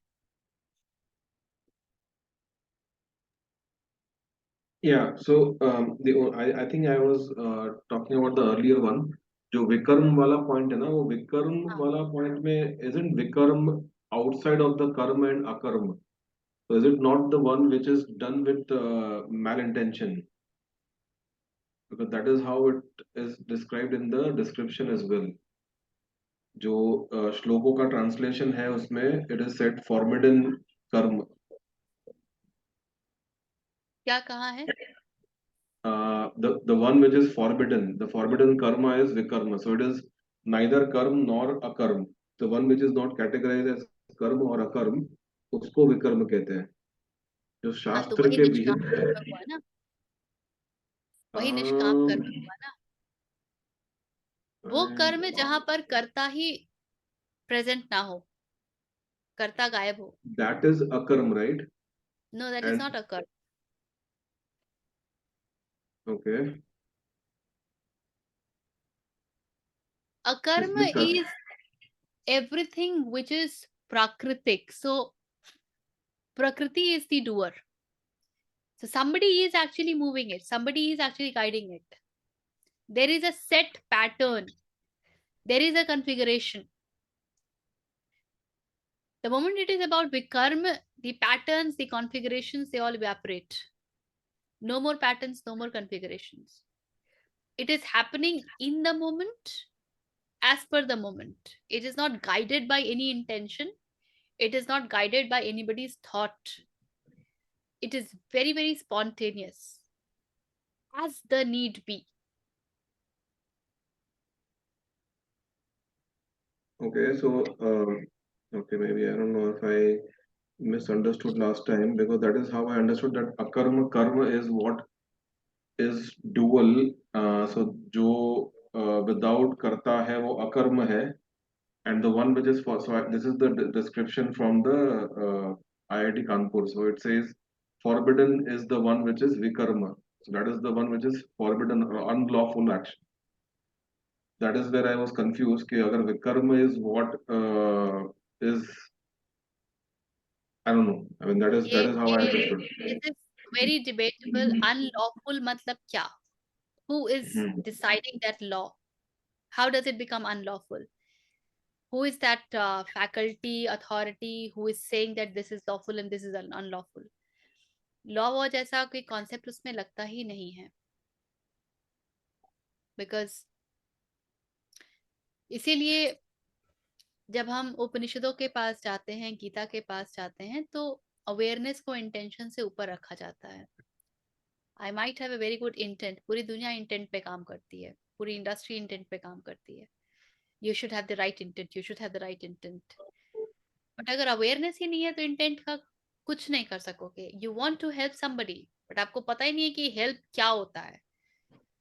Yeah, so I think I was talking about the earlier one. जो विकर्म वाला पॉइंट है ना, वो विकर्म हाँ, वाला पॉइंट में isn't विकर्म outside of the कर्म and अकर्म? So is it not the one which is done with malintention? Because that is how it is described in the description as well. जो श्लोकों का ट्रांसलेशन है उसमें it is said forbidden कर्म. क्या कहा है? The one which is forbidden, the forbidden karma is vikarma. So it is neither karm nor akarm. The one which is not categorized as karma or akarm, उसको विकर्म कहते हैं, जो हाँ, तो शास्त्र वही के निष्काम विहित है। कर्म हुआ ना, वही निष्काम कर्म हुआ ना, वो कर्म जहां पर कर्ता ही प्रेजेंट ना हो, कर्ता गायब हो। That is akarm, right? No, that is And not a karma. okay, अकर्म इसमें कर is everything which is प्राकृतिक। So prakriti is the doer. So somebody is actually moving it, somebody is actually guiding it. There is a set pattern, there is a configuration. The moment it is about vikarma, the patterns, the configurations, they all evaporate. No more patterns, no more configurations. It is happening in the moment, as per the moment. It is not guided by any intention. It is not guided by anybody's thought. It is very, very spontaneous, as the need be. okay, so okay, maybe I don't know if I misunderstood last time, because that is how I understood that akarma karma is what is dual. So जो without करता है वो अकर्म है, and the one which is for, so this is the description from the IIT Kanpur. So it says forbidden is the one which is vikarma. So that is the one which is forbidden or unlawful action. That is where I was confused. कि अगर vikarma is what is, I don't know. I mean that is how I understood. this is very debatable. Unlawful मतलब क्या? Who is deciding that law? How does it become unlawful? Who is that faculty authority who is saying that this is lawful and this is unlawful? Law Waugh जैसा कोई concept उसमें लगता ही नहीं है, because इसीलिए जब हम उपनिषदों के पास जाते हैं, गीता के पास जाते हैं, तो अवेयरनेस को इंटेंशन से ऊपर रखा जाता है. I might have a very good intent, पूरी दुनिया इंटेंट पे काम करती है, पूरी इंडस्ट्री इंटेंट पे काम करती है. You should have the right intent, you should have the right intent. But अगर अवेयरनेस ही नहीं है तो इंटेंट का कुछ नहीं कर सकोगे. You want to help somebody but आपको पता ही नहीं है कि हेल्प क्या होता है.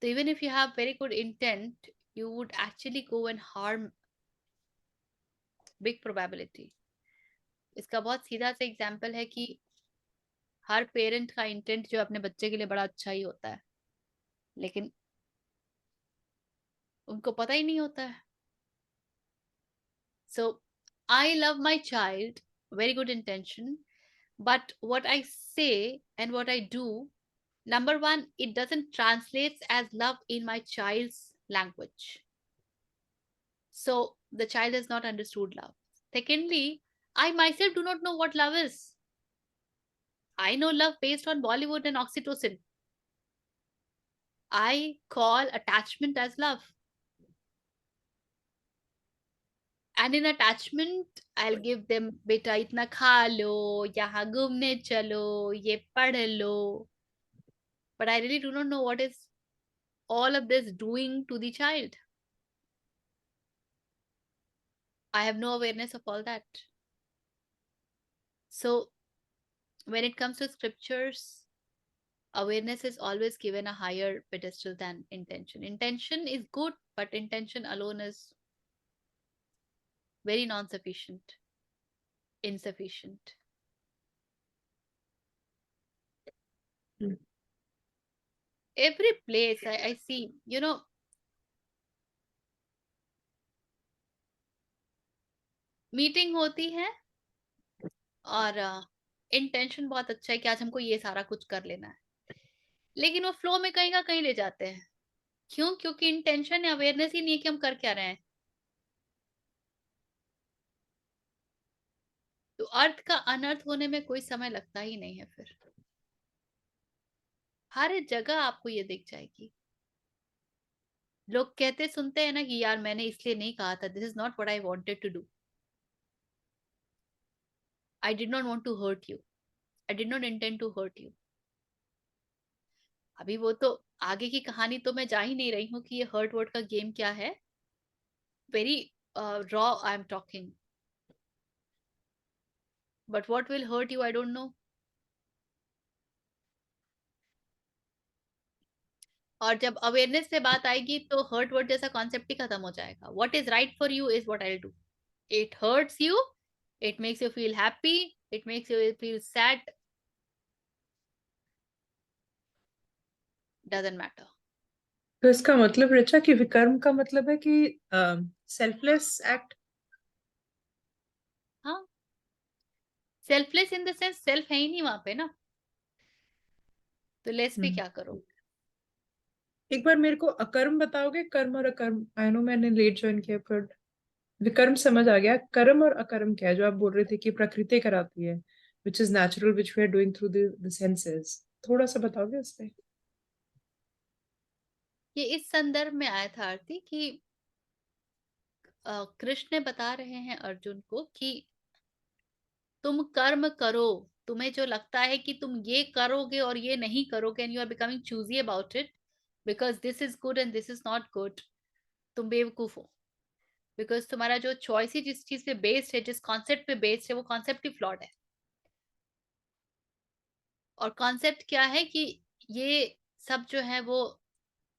तो even if you have very good intent, you would actually go and harm. Big probability. इसका बहुत सीधा सा एग्जाम्पल है कि हर पेरेंट का इंटेंट जो अपने बच्चे के लिए बड़ा अच्छा ही होता है, लेकिन उनको पता ही नहीं होता है. So I love my child, very good intention, but what I say and what I do, number one, it doesn't translate as love in my child's language. So the child has not understood love. Secondly, I myself do not know what love is. I know love based on Bollywood and oxytocin. I call attachment as love. And in attachment, I'll give them, beta itna kha lo, yahan ghumne chalo, ye padh lo. But I really do not know what is all of this doing to the child. I have no awareness of all that. So when it comes to scriptures, awareness is always given a higher pedestal than intention. Intention is good, but intention alone is very non-sufficient, insufficient. Every place I see, meeting होती है और intention बहुत अच्छा है कि आज हमको ये सारा कुछ कर लेना है, लेकिन वो फ्लो में कहीं का कहीं ले जाते हैं. क्यों? क्योंकि इंटेंशन या अवेयरनेस ही नहीं है कि हम कर क्या रहे हैं. तो अर्थ का अनर्थ होने में कोई समय लगता ही नहीं है. फिर हर जगह आपको ये दिख जाएगी. लोग कहते सुनते हैं ना कि यार मैंने इसलिए नहीं कहा था, this is not what I wanted to do, I did not want to hurt you, I did not intend to hurt you. अभी वो तो आगे की कहानी तो मैं जा ही नहीं रही हूँ कि ये हर्ट वर्ड का गेम क्या है. Very raw I am talking, but what will hurt you I don't know. और जब अवेयरनेस से बात आएगी तो हर्ट वर्ड जैसा कॉन्सेप्ट ही खत्म हो जाएगा. What is right for you is what I will do. It hurts you, it makes you feel happy, it makes you feel sad, doesn't matter. तो इसका मतलब ऋचा कि विकर्म का मतलब है कि सेल्फलेस एक्ट. हाँ, selfless in the sense self है ही नहीं वहां पे ना, तो लेस भी क्या करो. एक बार मेरे को अकर्म बताओगे, कर्म और अकर्म. आई नो मैंने लेट ज्वाइन किया पर विकर्म समझ आ गया. कर्म और अकर्म क्या है जो आप बोल रहे थे कि प्रकृति कराती है, which is natural, which we are doing through the senses. थोड़ा सा बताओगे उस पे. ये इस संदर्भ में आया था आरती कि कृष्ण बता रहे हैं अर्जुन को कि तुम कर्म करो, तुम्हें जो लगता है कि तुम ये करोगे और ये नहीं करोगे, and you are becoming choosy about it because this is good and this is not good, तुम बेवकूफ हो. बिकॉज तुम्हारा जो चॉइस ही जिस चीज पे बेस्ड है, जिस कॉन्सेप्ट पे बेस्ड है, वो कॉन्सेप्ट ही फ्लॉड है. और कॉन्सेप्ट क्या है कि ये सब जो है वो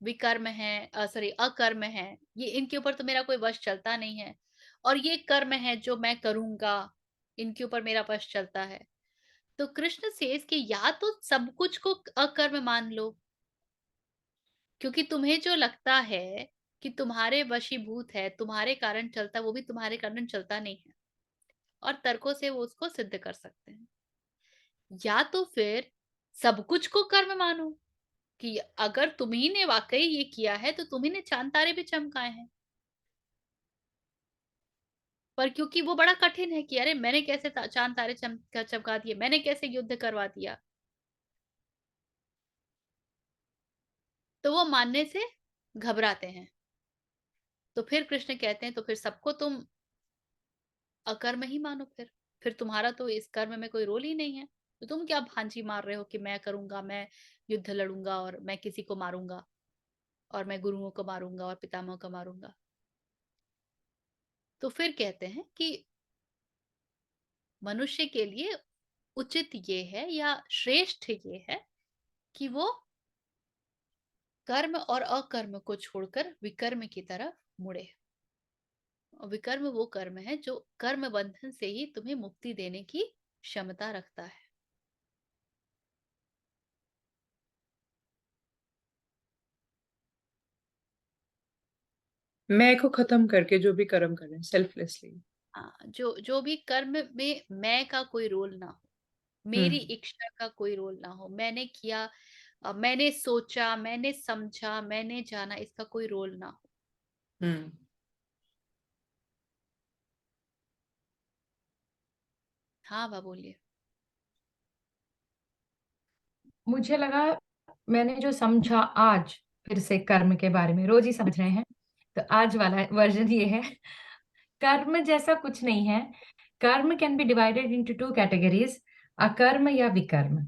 विकर्म है, सॉरी अकर्म है, ये इनके ऊपर तो मेरा कोई वश चलता नहीं है, और ये कर्म है जो मैं करूंगा, इनके ऊपर मेरा वश चलता है. तो कृष्ण सेज कि या तो सब कुछ को अकर्म मान लो, क्योंकि तुम्हें जो लगता है कि तुम्हारे वशीभूत है, तुम्हारे कारण चलता, वो भी तुम्हारे कारण चलता नहीं है, और तर्कों से वो उसको सिद्ध कर सकते हैं। या तो फिर सब कुछ को कर्म मानो, कि अगर तुम्ही ने वाकई ये किया है तो तुम्ही ने चांद तारे भी चमकाए हैं, पर क्योंकि वो बड़ा कठिन है कि अरे मैंने कैसे चांद तारे चमका दिए, मैंने कैसे युद्ध करवा दिया, तो वो मानने से घबराते हैं। तो फिर कृष्ण कहते हैं तो फिर सबको तुम अकर्म ही मानो, फिर तुम्हारा तो इस कर्म में कोई रोल ही नहीं है, तो तुम क्या भांजी मार रहे हो कि मैं करूंगा, मैं युद्ध लड़ूंगा और मैं किसी को मारूंगा, और मैं गुरुओं को मारूंगा और पितामह को मारूंगा। तो फिर कहते हैं कि मनुष्य के लिए उचित ये है या श्रेष्ठ ये है कि वो कर्म और अकर्म को छोड़कर विकर्म की तरफ मुड़े। और विकर्म वो कर्म है जो कर्म बंधन से ही तुम्हें मुक्ति देने की क्षमता रखता है। मैं को खत्म करके जो भी कर्म करें सेल्फलेसली। हाँ, जो भी कर्म में मैं का कोई रोल ना हो, मेरी इच्छा का कोई रोल ना हो, मैंने किया, मैंने सोचा, मैंने समझा, मैंने जाना, इसका कोई रोल ना हो। हाँ बा बोलिए। मुझे लगा, मैंने जो समझा आज, फिर से कर्म के बारे में रोज ही समझ रहे हैं, तो आज वाला वर्जन ये है, कर्म जैसा कुछ नहीं है। कर्म can be divided into two categories, अकर्म या विकर्म।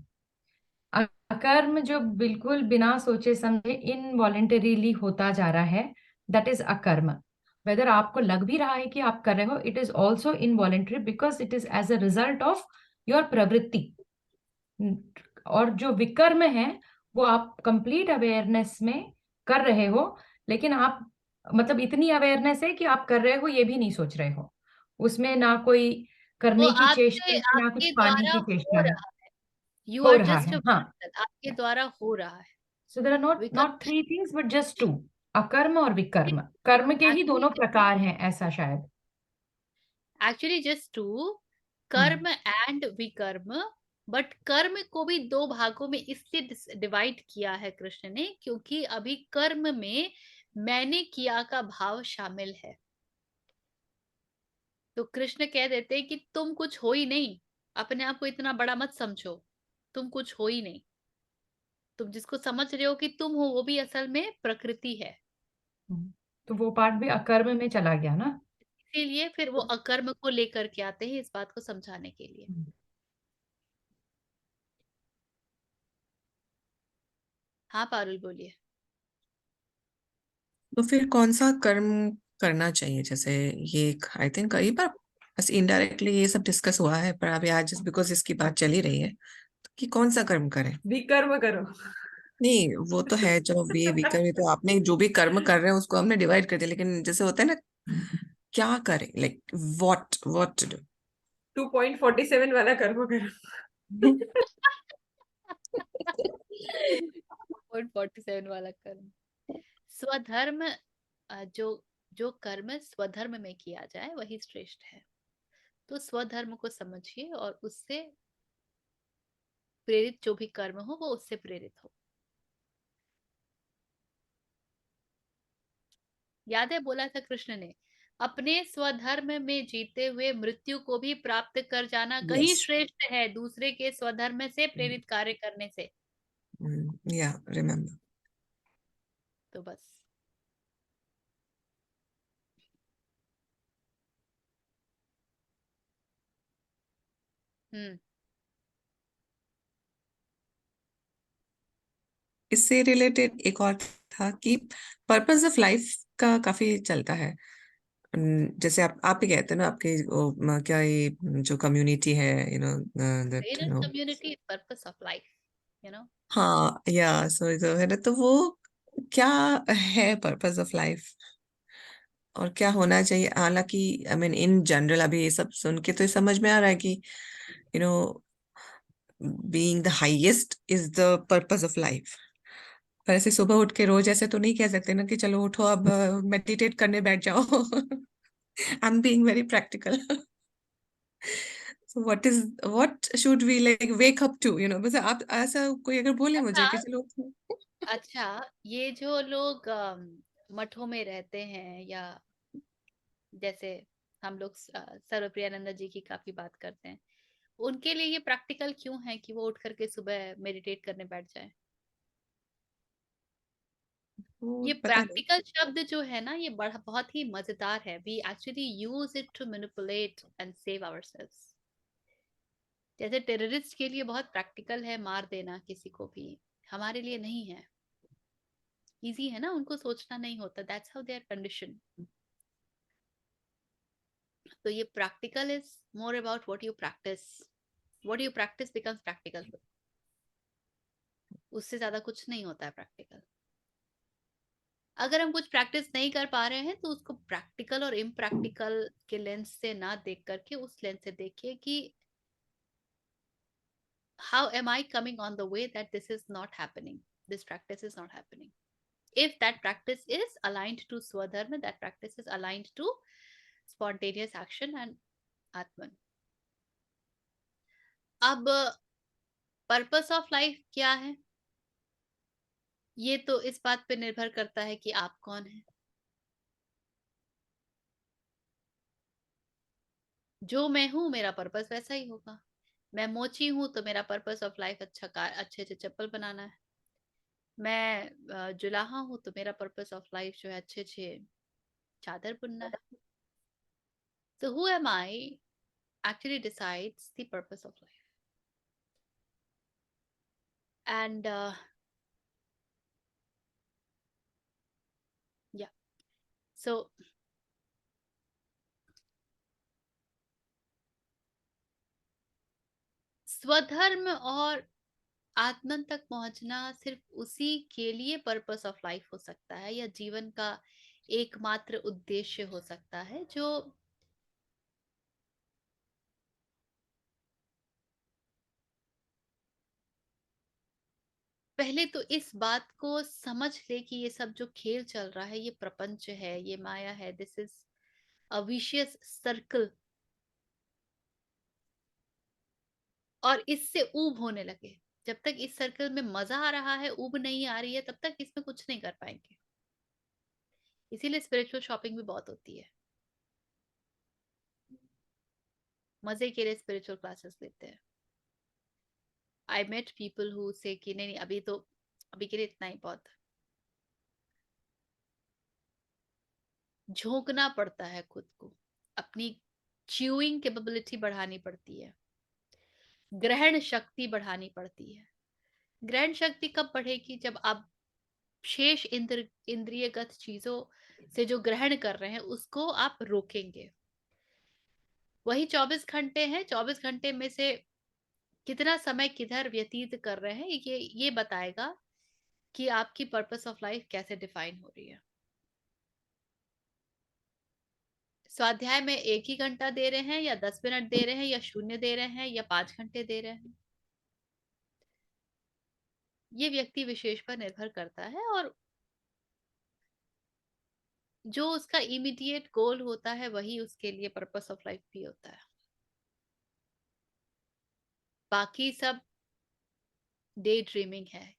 अकर्म जो बिल्कुल बिना सोचे समझे इनवॉलेंटरीली होता जा रहा है, दैट इज अकर्म। वेदर आपको लग भी रहा है कि आप कर रहे हो, it is also involuntary because it is as a result of your प्रवृत्ति। और जो विकर्म है वो आप कंप्लीट अवेयरनेस में कर रहे हो, लेकिन आप मतलब इतनी अवेयरनेस है कि आप कर रहे हो ये भी नहीं सोच रहे हो, उसमें ना कोई वो करने की चेष्टा आपसे, है ना कुछ आपके पाने द्वारा की हो चेष्टा है। रहा है, यू हो आर रहा जस्ट है, अ हाँ। वेसल, आपके द्वारा हो रहा है। So there are not vikarma not three things but just two, अकर्म और विकर्म। कर्म के ही दोनों प्रकार हैं ऐसा शायद। एक्चुअली जस्ट टू, हम्म कर्म एंड विकर्म, बट कर्म को भी दो भागों में इसलिए डिवाइड किया है कृष्ण ने, क्योंकि अभी कर्म में मैंने किया का भाव शामिल है। तो कृष्ण कह देते हैं कि तुम कुछ हो ही नहीं, अपने आप को इतना बड़ा मत समझो, तुम कुछ हो ही नहीं, तुम जिसको समझ रहे हो कि तुम हो वो भी असल में प्रकृति है। तो वो पार्ट भी अकर्म में चला गया ना। इसीलिए फिर वो अकर्म को लेकर के आते हैं इस बात को समझाने के लिए। हाँ पारुल बोलिए। तो फिर कौन सा कर्म करना चाहिए? जैसे ये आई थिंक कई बार बस इनडायरेक्टली ये सब डिस्कस हुआ है, पर अभी आज बिकॉज इसकी बात चली रही है कि कौन सा कर्म करें। विकर्म करो। नहीं वो तो है, जो वे विकर्म, ये तो आपने जो भी कर्म कर रहे हैं उसको हमने डिवाइड कर दिया, लेकिन जैसे होता है ना, क्या करें, लाइक व्हाट टू डू। 2.47 वाला कर्म करो। 47 वाला कर्म, स्वधर्म, जो जो कर्म स्वधर्म में किया जाए वही श्रेष्ठ है। तो स्वधर्म को समझिए और उससे प्रेरित जो भी कर्म हो वो उससे प्रेरित हो। याद है बोला था कृष्ण ने, अपने स्वधर्म में जीते हुए मृत्यु को भी प्राप्त कर जाना कहीं यस, श्रेष्ठ है दूसरे के स्वधर्म से प्रेरित कार्य करने से। या रिमेम्बर। तो बस। हम्म। इससे रिलेटेड एक और था कि पर्पस ऑफ लाइफ का काफी चलता है। जैसे आप ही कहते हैं ना, आपके क्या ये जो कम्युनिटी है, that Greater community is purpose of life, you know. हाँ, या सो जो है ना, तो वो क्या है पर्पस ऑफ लाइफ और क्या होना चाहिए? हालांकि आई मीन इन जनरल अभी ये सब सुन के तो समझ में आ रहा है कि you know being the highest is the purpose of life. पर ऐसे सुबह उठ के रोज ऐसे तो नहीं कह सकते ना कि चलो उठो अब मेडिटेट करने बैठ जाओ. I am being very practical. So what should we like wake up to, you know? बस आप ऐसा कोई अगर बोले मुझे कि चलो अच्छा, ये जो लोग मठों में रहते हैं, या जैसे हम लोग सर्वप्रियानंद जी की काफी बात करते हैं, उनके लिए ये प्रैक्टिकल क्यों है कि वो उठ करके सुबह मेडिटेट करने बैठ जाए? वो ये पता नहीं. प्रैक्टिकल शब्द जो है ना, ये बड़ा बहुत ही मजेदार है. We actually use it to manipulate and save ourselves. जैसे टेररिस्ट के लिए बहुत प्रैक्टिकल है मार देना किसी को भी, हमारे लिए नहीं है. इजी है ना, उनको सोचना नहीं होता. That's how they are condition. तो ये practical is more about what you practice. What you practice becomes practical. उससे ज्यादा कुछ नहीं होता है प्रैक्टिकल. अगर हम कुछ प्रैक्टिस नहीं कर पा रहे हैं तो उसको प्रैक्टिकल और इम्प्रैक्टिकल के लेंस से ना देख करके उस लेंस से देखिए कि how am I coming on the way that this is not happening, this practice is not happening. If that practice is aligned to swadharma, that practice is aligned to spontaneous action and atman. अब purpose of life क्या है, ये तो इस बात पे निर्भर करता है कि आप कौन है. जो मैं हूं मेरा पर्पस वैसा ही होगा. मैं मोची हूं तो मेरा पर्पस ऑफ लाइफ अच्छे अच्छे चप्पल बनाना है. मैं जुलाहा हूं तो मेरा पर्पस ऑफ लाइफ जो है अच्छे अच्छे चादर बुनना है. So who am I actually decides the purpose of life. And yeah, so स्वधर्म और आत्मन तक पहुंचना सिर्फ उसी के लिए पर्पस ऑफ लाइफ हो सकता है, या जीवन का एकमात्र उद्देश्य हो सकता है, जो पहले तो इस बात को समझ ले कि ये सब जो खेल चल रहा है, ये प्रपंच है, ये माया है. This is a vicious circle. और इससे ऊब होने लगे. जब तक इस सर्कल में मजा आ रहा है, ऊब नहीं आ रही है, तब तक इसमें कुछ नहीं कर पाएंगे. इसीलिए स्पिरिचुअल शॉपिंग भी बहुत होती है. मजे के लिए स्पिरिचुअल क्लासेस लेते हैं. आई मेट पीपल हु से कि नहीं नहीं, अभी के लिए इतना ही बहुत. झोंकना पड़ता है खुद को. अपनी च्यूइंग कैपेबिलिटी बढ़ानी पड़ती है. ग्रहण शक्ति बढ़ानी पड़ती है. ग्रहण शक्ति कब बढ़ेगी? जब आप शेष इंद्रियगत चीजों से जो ग्रहण कर रहे हैं उसको आप रोकेंगे. वही 24 घंटे हैं. 24 घंटे में से कितना समय किधर व्यतीत कर रहे हैं, ये बताएगा कि आपकी पर्पस ऑफ लाइफ कैसे डिफाइन हो रही है. स्वाध्याय में 1 ही घंटा दे रहे हैं, या 10 मिनट दे रहे हैं, या 0 दे रहे हैं, या 5 घंटे दे रहे हैं, ये व्यक्ति विशेष पर निर्भर करता है. और जो उसका इमीडिएट गोल होता है वही उसके लिए पर्पस ऑफ लाइफ भी होता है. बाकी सब डे ड्रीमिंग है.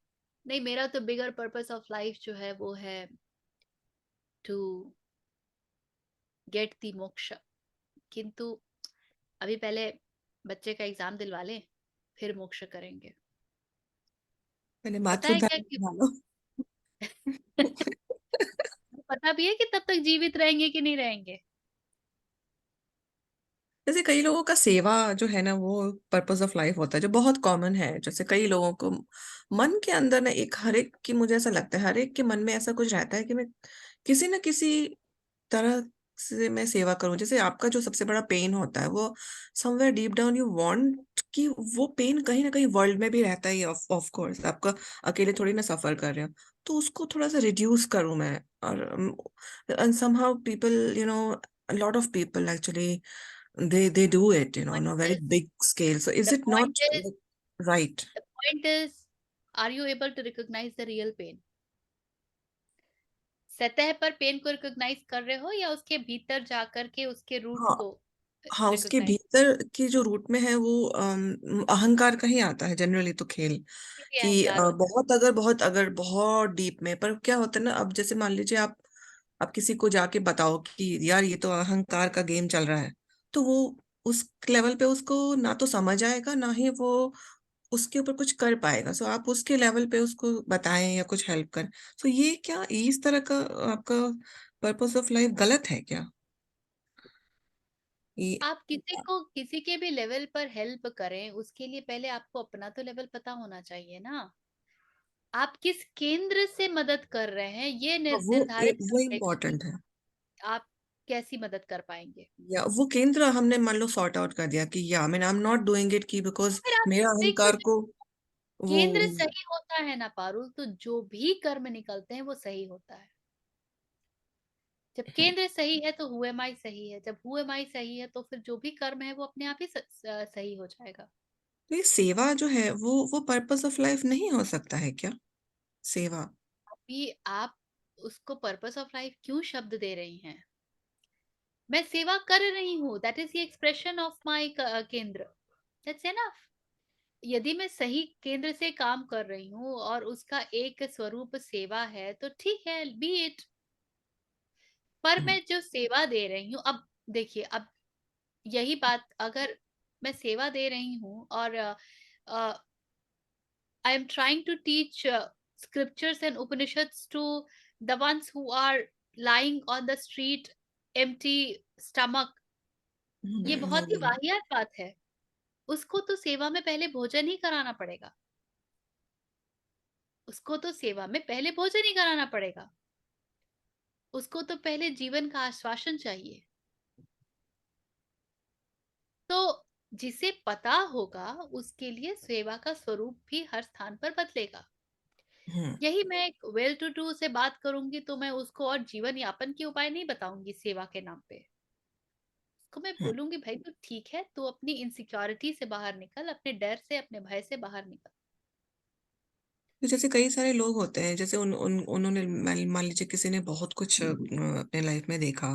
नहीं, मेरा तो बिगर पर्पस ऑफ लाइफ जो है वो है टू गेट दी मोक्ष. किंतु अभी पहले बच्चे का एग्जाम दिलवा ले, फिर मोक्ष करेंगे. पहले पता है क्या मातृ कि डालो. पता भी है कि तब तक जीवित रहेंगे कि नहीं रहेंगे. जैसे कई लोगों का सेवा जो है ना वो पर्पस ऑफ लाइफ होता है, जो बहुत कॉमन है. जैसे कई लोगों को मन के अंदर ना एक, हर एक की, मुझे ऐसा लगता है हर एक के मन में ऐसा कुछ रहता है कि मैं किसी न किसी तरह से मैं सेवा करूं. जैसे आपका जो सबसे बड़ा पेन होता है वो somewhere deep down you want कि वो पेन कहीं ना कहीं वर्ल्ड में भी रहता ही. ऑफ कोर्स आपका अकेले थोड़ी ना सफर कर रहे हो, तो उसको थोड़ा सा रिड्यूस करूं मैं. और somehow people, you know, a lot of people actually they do it, you know, on a very big scale. So is The it not point is, right. The point is, are you able to recognize the real pain? सतह पर pen को recognise कर रहे हो या उसके भीतर जाकर के उसके रूट हाँ को हाँ, उसके रिकॉग्नाइज? भीतर की जो रूट में है वो अहंकार का ही आता है जनरली तो खेल, ये कि अहंकार होता बहुत अगर बहुत डीप में, पर क्या होता है ना, अब जैसे मान लीजिए आप किसी को जाके बताओ कि यार ये तो अहंकार का गेम चल रहा है, तो वो उस लेवल पे उसको ना तो समझ आएगा, ना ही वो उसके ऊपर कुछ कर पाएगा। सो आप उसके लेवल पे उसको बताएं या कुछ हेल्प करें। सो ये क्या इस तरह का आपका पर्पस ऑफ लाइफ गलत है क्या? ये है। आप किसी को किसी के भी लेवल पर हेल्प करें, उसके लिए पहले आपको अपना तो लेवल पता होना चाहिए ना। आप किस केंद्र से मदद कर रहे हैं, ये निर्धारित वो करते कि इम्पोर्टेंट है। आप कैसी मदद कर पाएंगे। या वो केंद्र हमने मान लो सॉर्ट आउट कर दिया कि या I am not doing it की तो बिकॉज फिर आप मेरा देखिए, अहंकार जब को वो केंद्र सही होता है ना पारुल, तो जो भी कर्म निकलते हैं वो सही होता है। जब केंद्र सही है तो हु एम आई सही है, जब हु एम आई सही है तो फिर जो भी कर्म है वो अपने आप ही सही हो जाएगा। तो ये सेवा जो है वो पर्पस ऑफ लाइफ नहीं हो सकता है क्या? सेवा। अभी आप उसको पर्पस ऑफ लाइफ क्यों शब्द दे रही हैं? मैं सेवा कर रही हूँ, that is the expression of my केंद्र, दैट्स एनफ। यदि मैं सही केंद्र से काम कर रही हूँ और उसका एक स्वरूप सेवा है तो ठीक है, बी इट। पर हम्म, मैं जो सेवा दे रही हूँ, अब देखिए, अब यही बात, अगर मैं सेवा दे रही हूँ और I am trying to teach scriptures and Upanishads to the ones who are lying on the street, empty stomach, ये वो बहुत ही वाहियात बात है। उसको तो सेवा में पहले भोजन ही कराना पड़ेगा। उसको तो सेवा में पहले भोजन ही कराना पड़ेगा। उसको तो पहले जीवन का आश्वासन चाहिए। तो जिसे पता होगा उसके लिए सेवा का स्वरूप भी हर स्थान पर बदलेगा। हम्म, यही मैं एक वेल टू डू से बात करूंगी तो मैं उसको और जीवन यापन के उपाय नहीं बताऊंगी सेवा के नाम पे। उसको मैं हम्म। बोलूंगी, भाई तू ठीक है, तू अपनी इनसिक्योरिटी से बाहर निकल, अपने डर से, अपने भय से बाहर निकल। तो जैसे कई सारे लोग होते हैं, जैसे उन्होंने मान लीजिए किसी ने बहुत कुछ अपने लाइफ में देखा,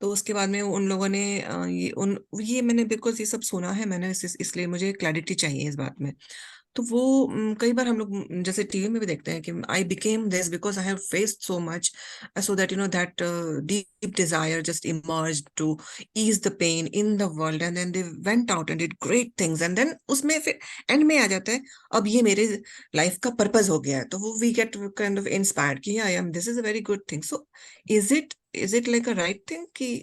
तो उसके बाद में उन लोगों ने ये मैंने बिल्कुल ये सब सुना है मैंने, इसलिए मुझे क्लैरिटी चाहिए इस बात में। तो वो कई बार हम लोग जैसे टीवी में भी देखते हैं कि I became this because I have faced so much, so that that deep desire just emerged to ease the pain in the world, and then they went out and did great things, and then उसमें फिर and में आ जाता है अब ये मेरे life का purpose हो गया है, तो वो we get kind of inspired कि I am this is a very good thing. So is it like a right thing कि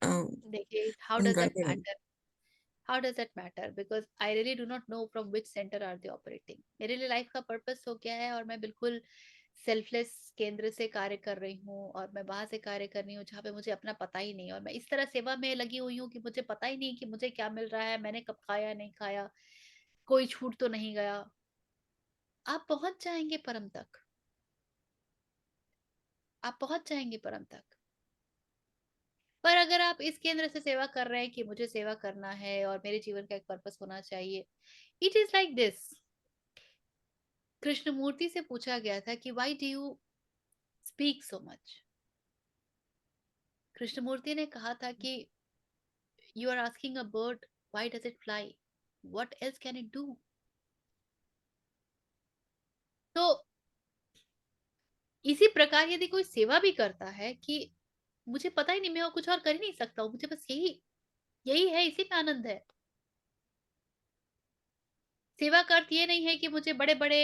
अ, देखिए, हाउ डज दैट गड़बड़ है? Matter? How does that matter? Because I really do not know from which centre are they operating. मेरे लिए life का purpose हो गया है और मैं बिल्कुल सेल्फलेस केंद्र से कार्य कर रही हूँ, और मैं वहां से कार्य कर रही हूँ जहाँ पे मुझे अपना पता ही नहीं, और मैं इस तरह सेवा में लगी हुई हूँ कि मुझे पता ही नहीं कि मुझे क्या मिल रहा है, मैंने कब खाया नहीं खाया, कोई छूट तो नहीं गया। आप पहुंच जाएंगे परम तक। आप पहुंच जाएंगे परम तक। पर अगर आप इस केंद्र से सेवा कर रहे हैं कि मुझे सेवा करना है और मेरे जीवन का एक पर्पस होना चाहिए, it is like this. Krishnamurti से पूछा गया था कि why do you speak so much. Krishnamurti ने कहा था कि you are asking a bird why does it fly, what else can it do. तो इसी प्रकार यदि कोई सेवा भी करता है कि मुझे पता ही नहीं, मैं और कुछ और कर ही नहीं सकता हूँ, मुझे बस यही यही है, इसी में आनंद है। सेवा का अर्थ ये नहीं है कि मुझे बड़े बड़े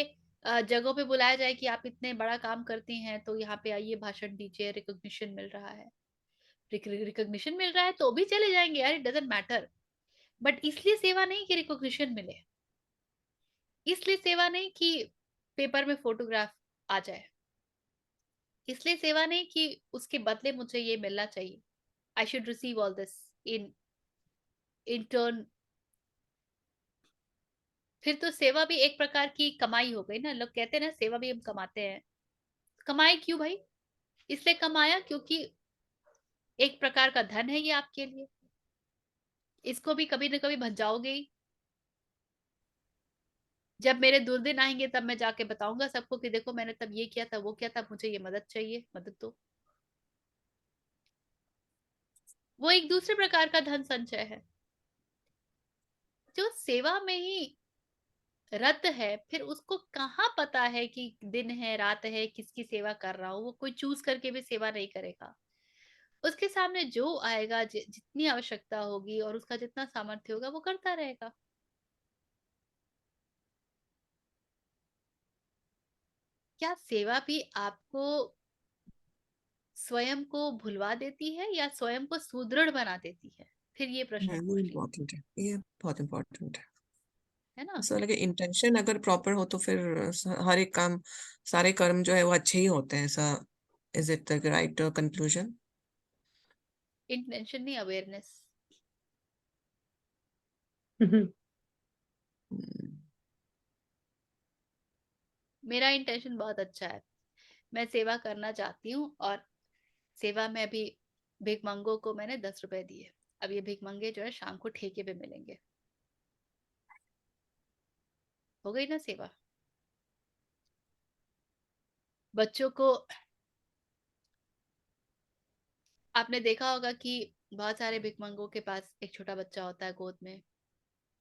जगहों पे बुलाया जाए कि आप इतने बड़ा काम करती हैं तो यहाँ पे आइए, भाषण दीजिए, रिकॉग्निशन मिल रहा है। रिकॉग्निशन मिल रहा है तो भी चले जाएंगे यार, इट डजेंट मैटर। बट इसलिए सेवा नहीं कि रिकॉग्निशन मिले, इसलिए सेवा नहीं कि पेपर में फोटोग्राफ आ जाए, इसलिए सेवा नहीं कि उसके बदले मुझे ये मिलना चाहिए, I should receive all this in in turn. फिर तो सेवा भी एक प्रकार की कमाई हो गई ना। लोग कहते हैं ना सेवा भी हम कमाते हैं। कमाई क्यों भाई? इसलिए कमाया क्योंकि एक प्रकार का धन है ये आपके लिए, इसको भी कभी ना कभी भंजाओगे ही। जब मेरे दुर्दिन आएंगे तब मैं जाके बताऊंगा सबको कि देखो मैंने तब ये किया था, वो किया था, मुझे ये मदद चाहिए, मदद दो। वो एक दूसरे प्रकार का धन संचय है। जो सेवा में ही रत है, फिर उसको कहाँ पता है कि दिन है रात है, किसकी सेवा कर रहा हूँ। वो कोई चूज करके भी सेवा नहीं करेगा। उसके सामने जो आएगा, जितनी आवश्यकता होगी और उसका जितना सामर्थ्य होगा, वो करता रहेगा। क्या सेवा भी आपको स्वयं को भुलवा देती है या स्वयं को सुदृढ़ बना देती है? फिर ये प्रश्न ये पूछ लीजिए, इम्पोर्टेंट है, ये बहुत इम्पोर्टेंट है। है ना? ऐसा लगे इंटेंशन अगर प्रॉपर हो तो फिर हर एक काम, सारे कर्म जो है वो अच्छे ही होते हैं, ऐसा is it the right conclusion? Intention नहीं, अवेयरनेस। मेरा इंटेंशन बहुत अच्छा है, मैं सेवा करना चाहती हूँ। और सेवा में अभी भिखमंगों को मैंने 10 रुपए दिए। अब ये भिखमंगे जो है शाम को ठेके पे मिलेंगे। हो गई ना सेवा? बच्चों को आपने देखा होगा कि बहुत सारे भिखमंगों के पास एक छोटा बच्चा होता है गोद में,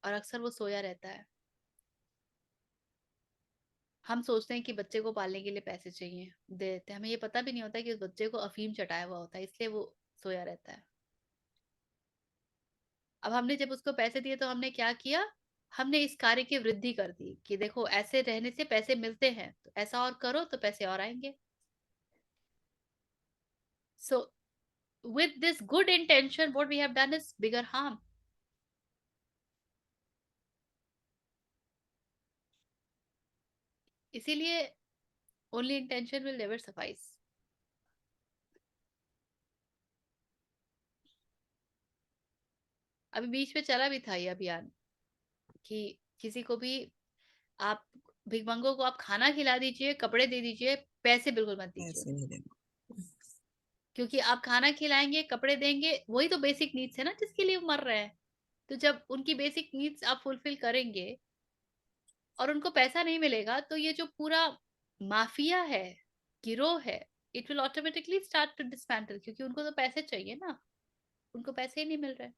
और अक्सर वो सोया रहता है। हम सोचते हैं कि बच्चे को पालने के लिए पैसे चाहिए, दे देते हैं। हमें ये पता भी नहीं होता कि उस बच्चे को अफीम चटाया हुआ होता है, इसलिए वो सोया रहता है। अब हमने जब उसको पैसे दिए तो हमने क्या किया? हमने इस कार्य की वृद्धि कर दी कि देखो ऐसे रहने से पैसे मिलते हैं, तो ऐसा और करो तो पैसे और आएंगे। सो with this good intention, what we have done is bigger harm. इसीलिए only intention will never suffice. अभी बीच में चला भी था ये अभियान कि किसी को भी आप, भिखमंगों को आप खाना खिला दीजिए, कपड़े दे दीजिए, पैसे बिल्कुल मत दीजिए। ऐसे नहीं देना। क्योंकि आप खाना खिलाएंगे, कपड़े देंगे, वही तो बेसिक नीड्स है ना जिसके लिए वो मर रहे हैं। तो जब उनकी बेसिक नीड्स आप फुलफिल करेंगे और उनको पैसा नहीं मिलेगा, तो ये जो पूरा माफिया है, गिरोह है, it will automatically start to dismantle, क्योंकि उनको तो पैसे चाहिए ना, उनको पैसे ही नहीं मिल रहे।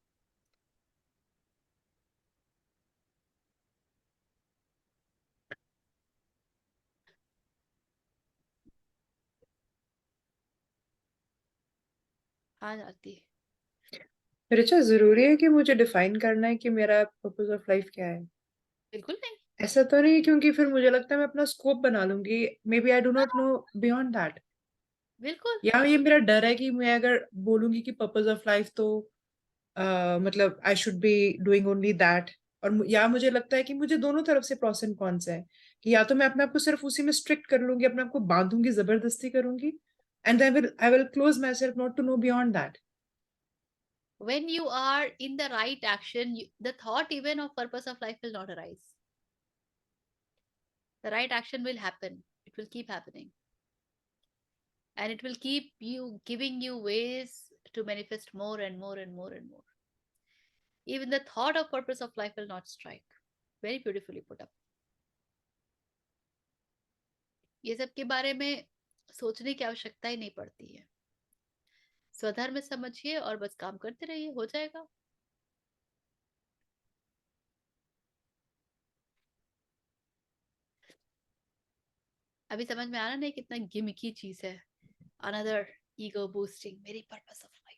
हाँ जाती है। रिचा, जरूरी है कि मुझे डिफाइन करना है कि मेरा पर्पस ऑफ लाइफ क्या है? बिल्कुल नहीं। ऐसा तो नहीं, क्योंकि फिर मुझे लगता है मैं अपना स्कोप बना लूंगी। Maybe I do not know beyond that. बिल्कुल। या ये मेरा डर है कि मैं अगर बोलूंगी कि पर्पस ऑफ लाइफ तो मतलब I should be doing only that. और या मुझे लगता है कि मुझे दोनों तरफ से प्रोस एंड कॉन्स है, कि या तो मैं अपने आप को सिर्फ उसी में स्ट्रिक्ट कर लूंगी, अपने आप को बांधूंगी, जबरदस्ती करूंगी, and I will close myself not to know beyond that. When you are in the right action, the thought even of purpose of life will not arise. The right action will happen. It will keep happening. And it will keep you giving you ways to manifest more and more and more and more. Even the thought of purpose of life will not strike. Very beautifully put up. ये सब के बारे में सोचने की आवश्यकता ही नहीं पड़ती है। स्वधर्म समझिए और बस काम करते रहिए, हो जाएगा। अभी समझ में आ रहा नहीं कितना गिमिकी चीज है। अनदर ईगो बूस्टिंग, मेरी पर्पस ऑफ लाइफ।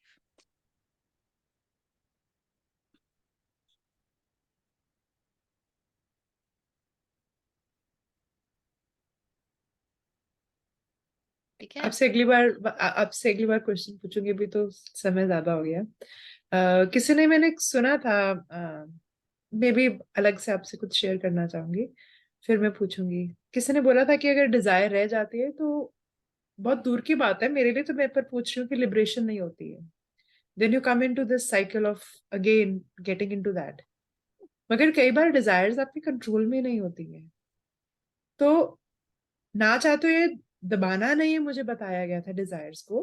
ठीक है। आपसे अगली बार क्वेश्चन पूछूंगी, भी तो समय ज्यादा हो गया। किसी ने, मैंने सुना था, मे बी अलग से आपसे कुछ शेयर करना चाहूंगी, फिर मैं पूछूंगी। किसी ने बोला था कि अगर डिजायर रह जाती है तो बहुत दूर की बात है मेरे लिए, तो मैं पर पूछ रही हूँ कि लिबरेशन नहीं होती है, then you come into this cycle of again getting into that. मगर कई बार डिजायर्स आपके कंट्रोल में नहीं होती है, तो ना चाहते हुए, दबाना नहीं है, मुझे बताया गया था डिजायर्स को,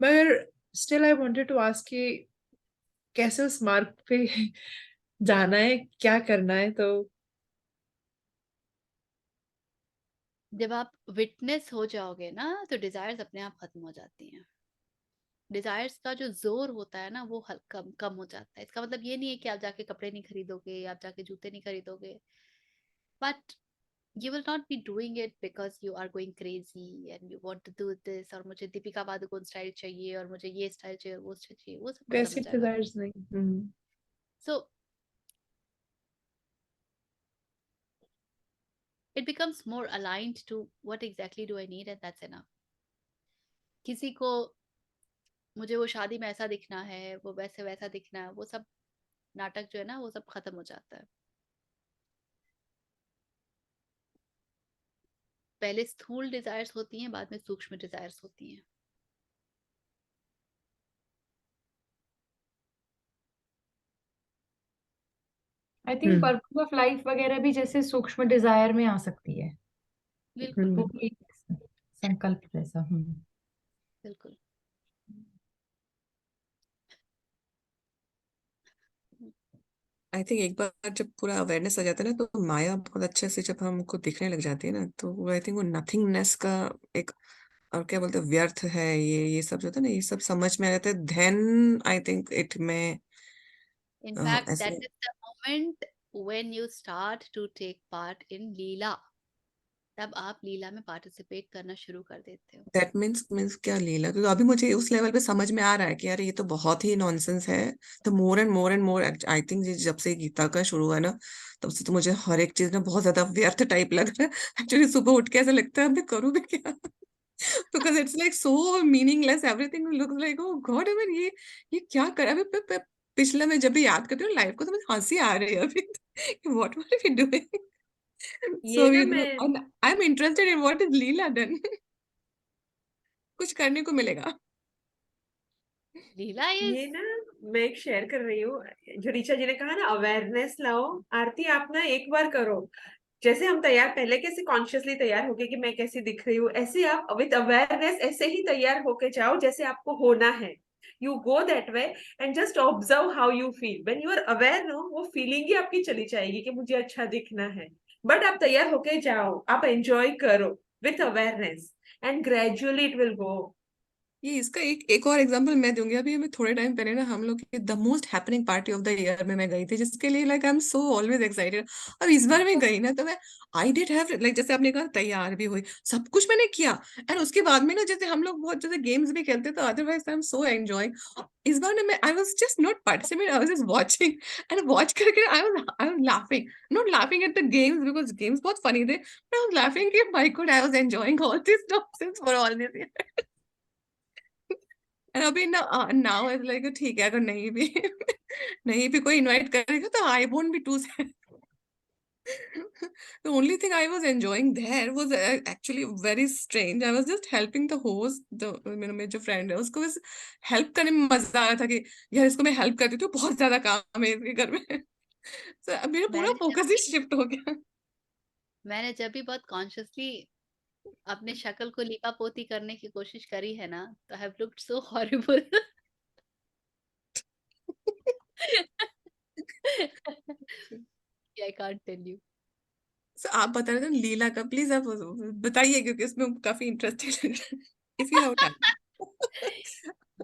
मगर still I wanted to ask कि कैसे उस मार्ग पे जाना है, क्या करना है। तो जब आप विटनेस हो जाओगे ना तो डिजायर्स अपने आप खत्म हो जाती हैं। डिजायर्स का जो जोर होता है ना वो कम कम हो जाता है। इसका मतलब ये नहीं है कि आप जाके कपड़े नहीं खरीदोगे, आप जाके जूते नहीं खरीदोगे, but you will not be doing it because you are going crazy and you want to do this, और मुझे दीपिका पादुकोण स्टाइल चाहिए और मुझे ये स्टाइल चाहिए और वो स्टाइल चाहिए, वो सब खत्म हो बेसिक जाएगा। डिजायर्स नहीं। So it becomes more aligned to what exactly do I need, and that's enough. किसी को मुझे वो शादी में ऐसा दिखना है, वो वैसे वैसा दिखना है, वो सब नाटक जो है ना वो सब खत्म हो जाता है। पहले स्थूल डिजायर्स होती हैं, बाद में सूक्ष्म डिजायर्स होती हैं। I think purpose of life वगैरह भी जैसे सूक्ष्म डिजायर में आ सकती है, बिल्कुल वो भी एक संकल्प जैसा। बिल्कुल। आई थिंक एक बार जब पूरा अवेयरनेस आ जाता है ना तो माया बहुत अच्छे से जब हमको दिखने लग जाती है ना तो आई थिंक वो नथिंगनेस का एक, और क्या बोलते हैं, व्यर्थ है ये सब जो होता है ना, ये सब समझ में आ जाता है, देन आई थिंक इट में In fact, ऐसे। that is the moment when you start to take part in लीला। तब आप लीला में पार्टिसिपेट करना शुरू कर देते हो। दैट मीन्स क्या लीला, क्योंकि अभी मुझे उस लेवल पे समझ में आ रहा है कि यार ये तो बहुत ही नॉनसेंस है। तो more and more I think जब से गीता का शुरू हुआ ना तब से तो मुझे हर एक चीज ना बहुत ज्यादा व्यर्थ टाइप लग रहा है। एक्चुअली सुबह उठ के ऐसा लगता है मैं करूँ भी क्या, because it's like so meaningless, everything looks like oh God, I mean ये क्या कर अभी पिछला मैं जब भी याद करती हूँ लाइफ को तो मुझे हंसी आ रही है अभी। What were we doing? ये सो ना यू नो मैं I am interested in what is leela then. कुछ करने को मिलेगा। लीला ये इज ना मैं एक शेयर कर रही हूँ, जो ऋचा जी ने कहा ना अवेयरनेस लाओ। आरती आप ना एक बार करो, जैसे हम तैयार पहले कैसे कॉन्शियसली तैयार होके कि मैं कैसी दिख रही हूँ, ऐसे आप विद अवेयरनेस ऐसे ही तैयार होके जाओ जैसे आपको होना है। You go that way and just observe how you feel when you are aware. No वो फीलिंग ही आपकी चली जाएगी कि मुझे अच्छा दिखना है, बट आप तैयार होके जाओ, आप एंजॉय करो with awareness and gradually it will go. ये इसका एक और एग्जांपल मैं दूंगी। अभी हमें थोड़े टाइम पहले ना हम लोग की the most happening party of the year में मैं गई थी, जिसके लिए like I am so always excited. और इस बार मैं गई ना तो मैं आई डिड हैव लाइक जैसे आपने कहा तैयार भी हुई, सब कुछ मैंने किया। एंड उसके बाद में ना जैसे हम लोग बहुत जैसे गेम्स भी खेलते तो otherwise I am so enjoying. इस बार ना मैं I was just not participate, I was just watching. And watch करके I was laughing, not laughing at the games because games बहुत फनी थे, बट आई वाज लाफिंग कि my god I was enjoying all this nonsense for all this. And अभी ना now is like ठीक है, अगर नहीं भी नहीं भी कोई इनवाइट करेगा तो I won't be too sad. The only thing I was enjoying there was actually very strange. I was just helping the host, the मेरे जो फ्रेंड है उसको बस हेल्प करने में मजा आ रहा था कि यार इसको मैं हेल्प करती हूँ, बहुत ज्यादा काम है इसके घर में। So, मेरा पूरा फोकस ही शिफ्ट हो गया। मैंने जब भी बहुत कॉन्शियसली अपने शक्ल को लिपा पोती करने की कोशिश करी है ना तो I have looked so horrible. I can't tell you. So, आप बता रहे थे ना लीला का, प्लीज आप बताइए क्योंकि इसमें काफी इंटरेस्टिंग लग रहा है। If you have time.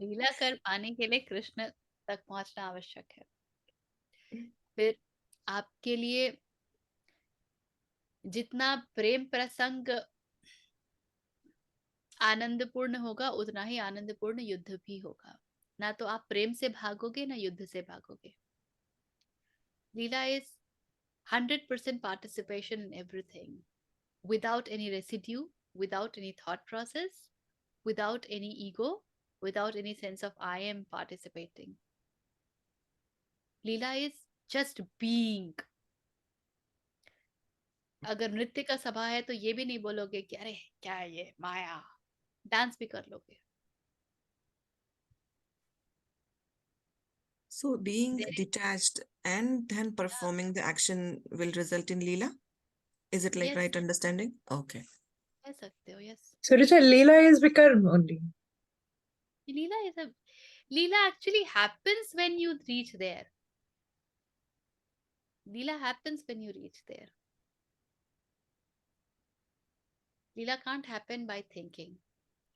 लीला कर पाने के लिए कृष्ण तक पहुंचना आवश्यक है। फिर आपके लिए जितना प्रेम प्रसंग आनंदपूर्ण होगा उतना ही आनंदपूर्ण युद्ध भी होगा। ना तो आप प्रेम से भागोगे ना युद्ध से भागोगे। लीला is 100% participation in everything, without any residue, without any thought process, without any ego, without any sense of I am participating. Leela is just being. अगर नृत्य का सभा है तो ये भी नहीं बोलोगे कि अरे क्या है ये माया, डांस भी कर लोगे। So being There is, detached and then performing the action will result in Leela? Is it like yes, right understanding? Okay. कह सकते हो, yes. So Richa, Leela is Vikarm only. Leela is a Leela actually happens when you reach there. Leela happens when you reach there. Leela can't happen by thinking.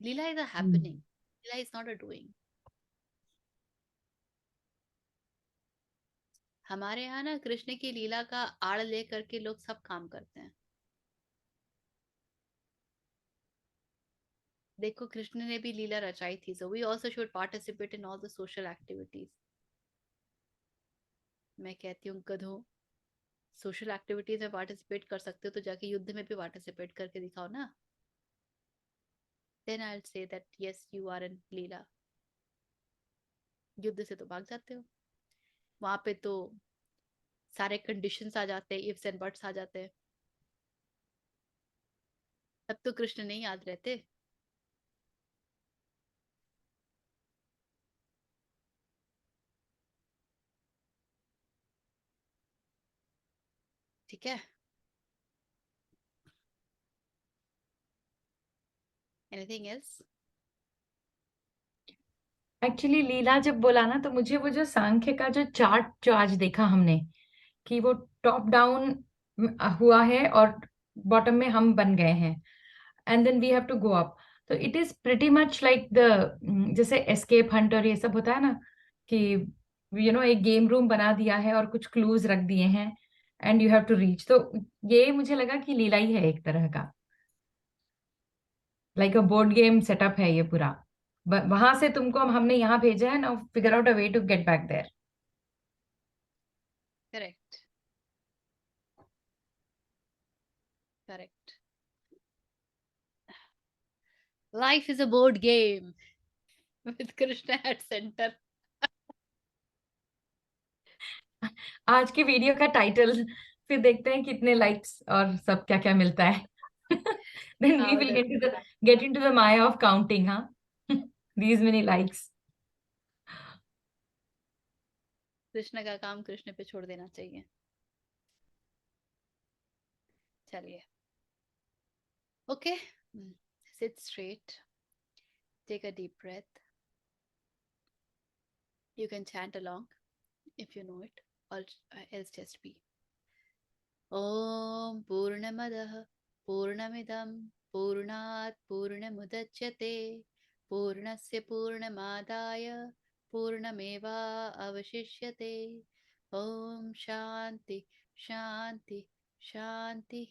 Leela is a happening. Leela is not a doing. हमारे यहाँ ना कृष्ण की लीला का आड़ ले करके लोग सब काम करते हैं। देखो कृष्ण ने भी लीला रचाई थी, so we also should participate in all the social activities. मैं कहती हूँ गधों, सोशल एक्टिविटीज में पार्टिसिपेट कर सकते हो तो जाके युद्ध में भी पार्टिसिपेट करके दिखाओ ना। Then I'll say that yes, you are in लीला। युद्ध से तो भाग जाते हो, वहां पे तो सारे कंडीशंस आ जाते हैं, इफ्स एंड बट्स आ जाते हैं, तब तो कृष्ण नहीं याद रहते। ठीक है, एनीथिंग एल्स? एक्चुअली लीला जब बोला ना, तो मुझे वो जो सांख्य का जो चार्ट जो आज देखा हमने, कि वो टॉप डाउन हुआ है और बॉटम में हम बन गए हैं, and then we have to go up. तो it is pretty much like the, जैसे एस्केप हंट और ये सब होता है ना, कि एक गेम रूम बना दिया है और कुछ क्लूज रख दिए हैं and you have to reach. तो ये मुझे लगा कि लीला ही है एक तरह का, लाइक अ बोर्ड गेम सेटअप है ये पूरा। वहां से तुमको हमने यहाँ भेजा है ना, figure out a way to get back there. Correct, correct. Life is a board game with Krishna at centre. आज की वीडियो का टाइटल, फिर देखते हैं कितने लाइक्स और सब क्या क्या मिलता है। देन वी हाँ विल उधर get into the maya of counting, हाँ। These many likes. कृष्ण का काम कृष्ण पे छोड़ देना चाहिए। चलिए, okay, sit straight, take a deep breath. You can chant along if you know it, or else just be. Om Purnamadah Purnamidam Purnat Purnamudachyate Purnasya Purnamadaya Purnameva Avashishyate. Om Shanti Shanti Shanti.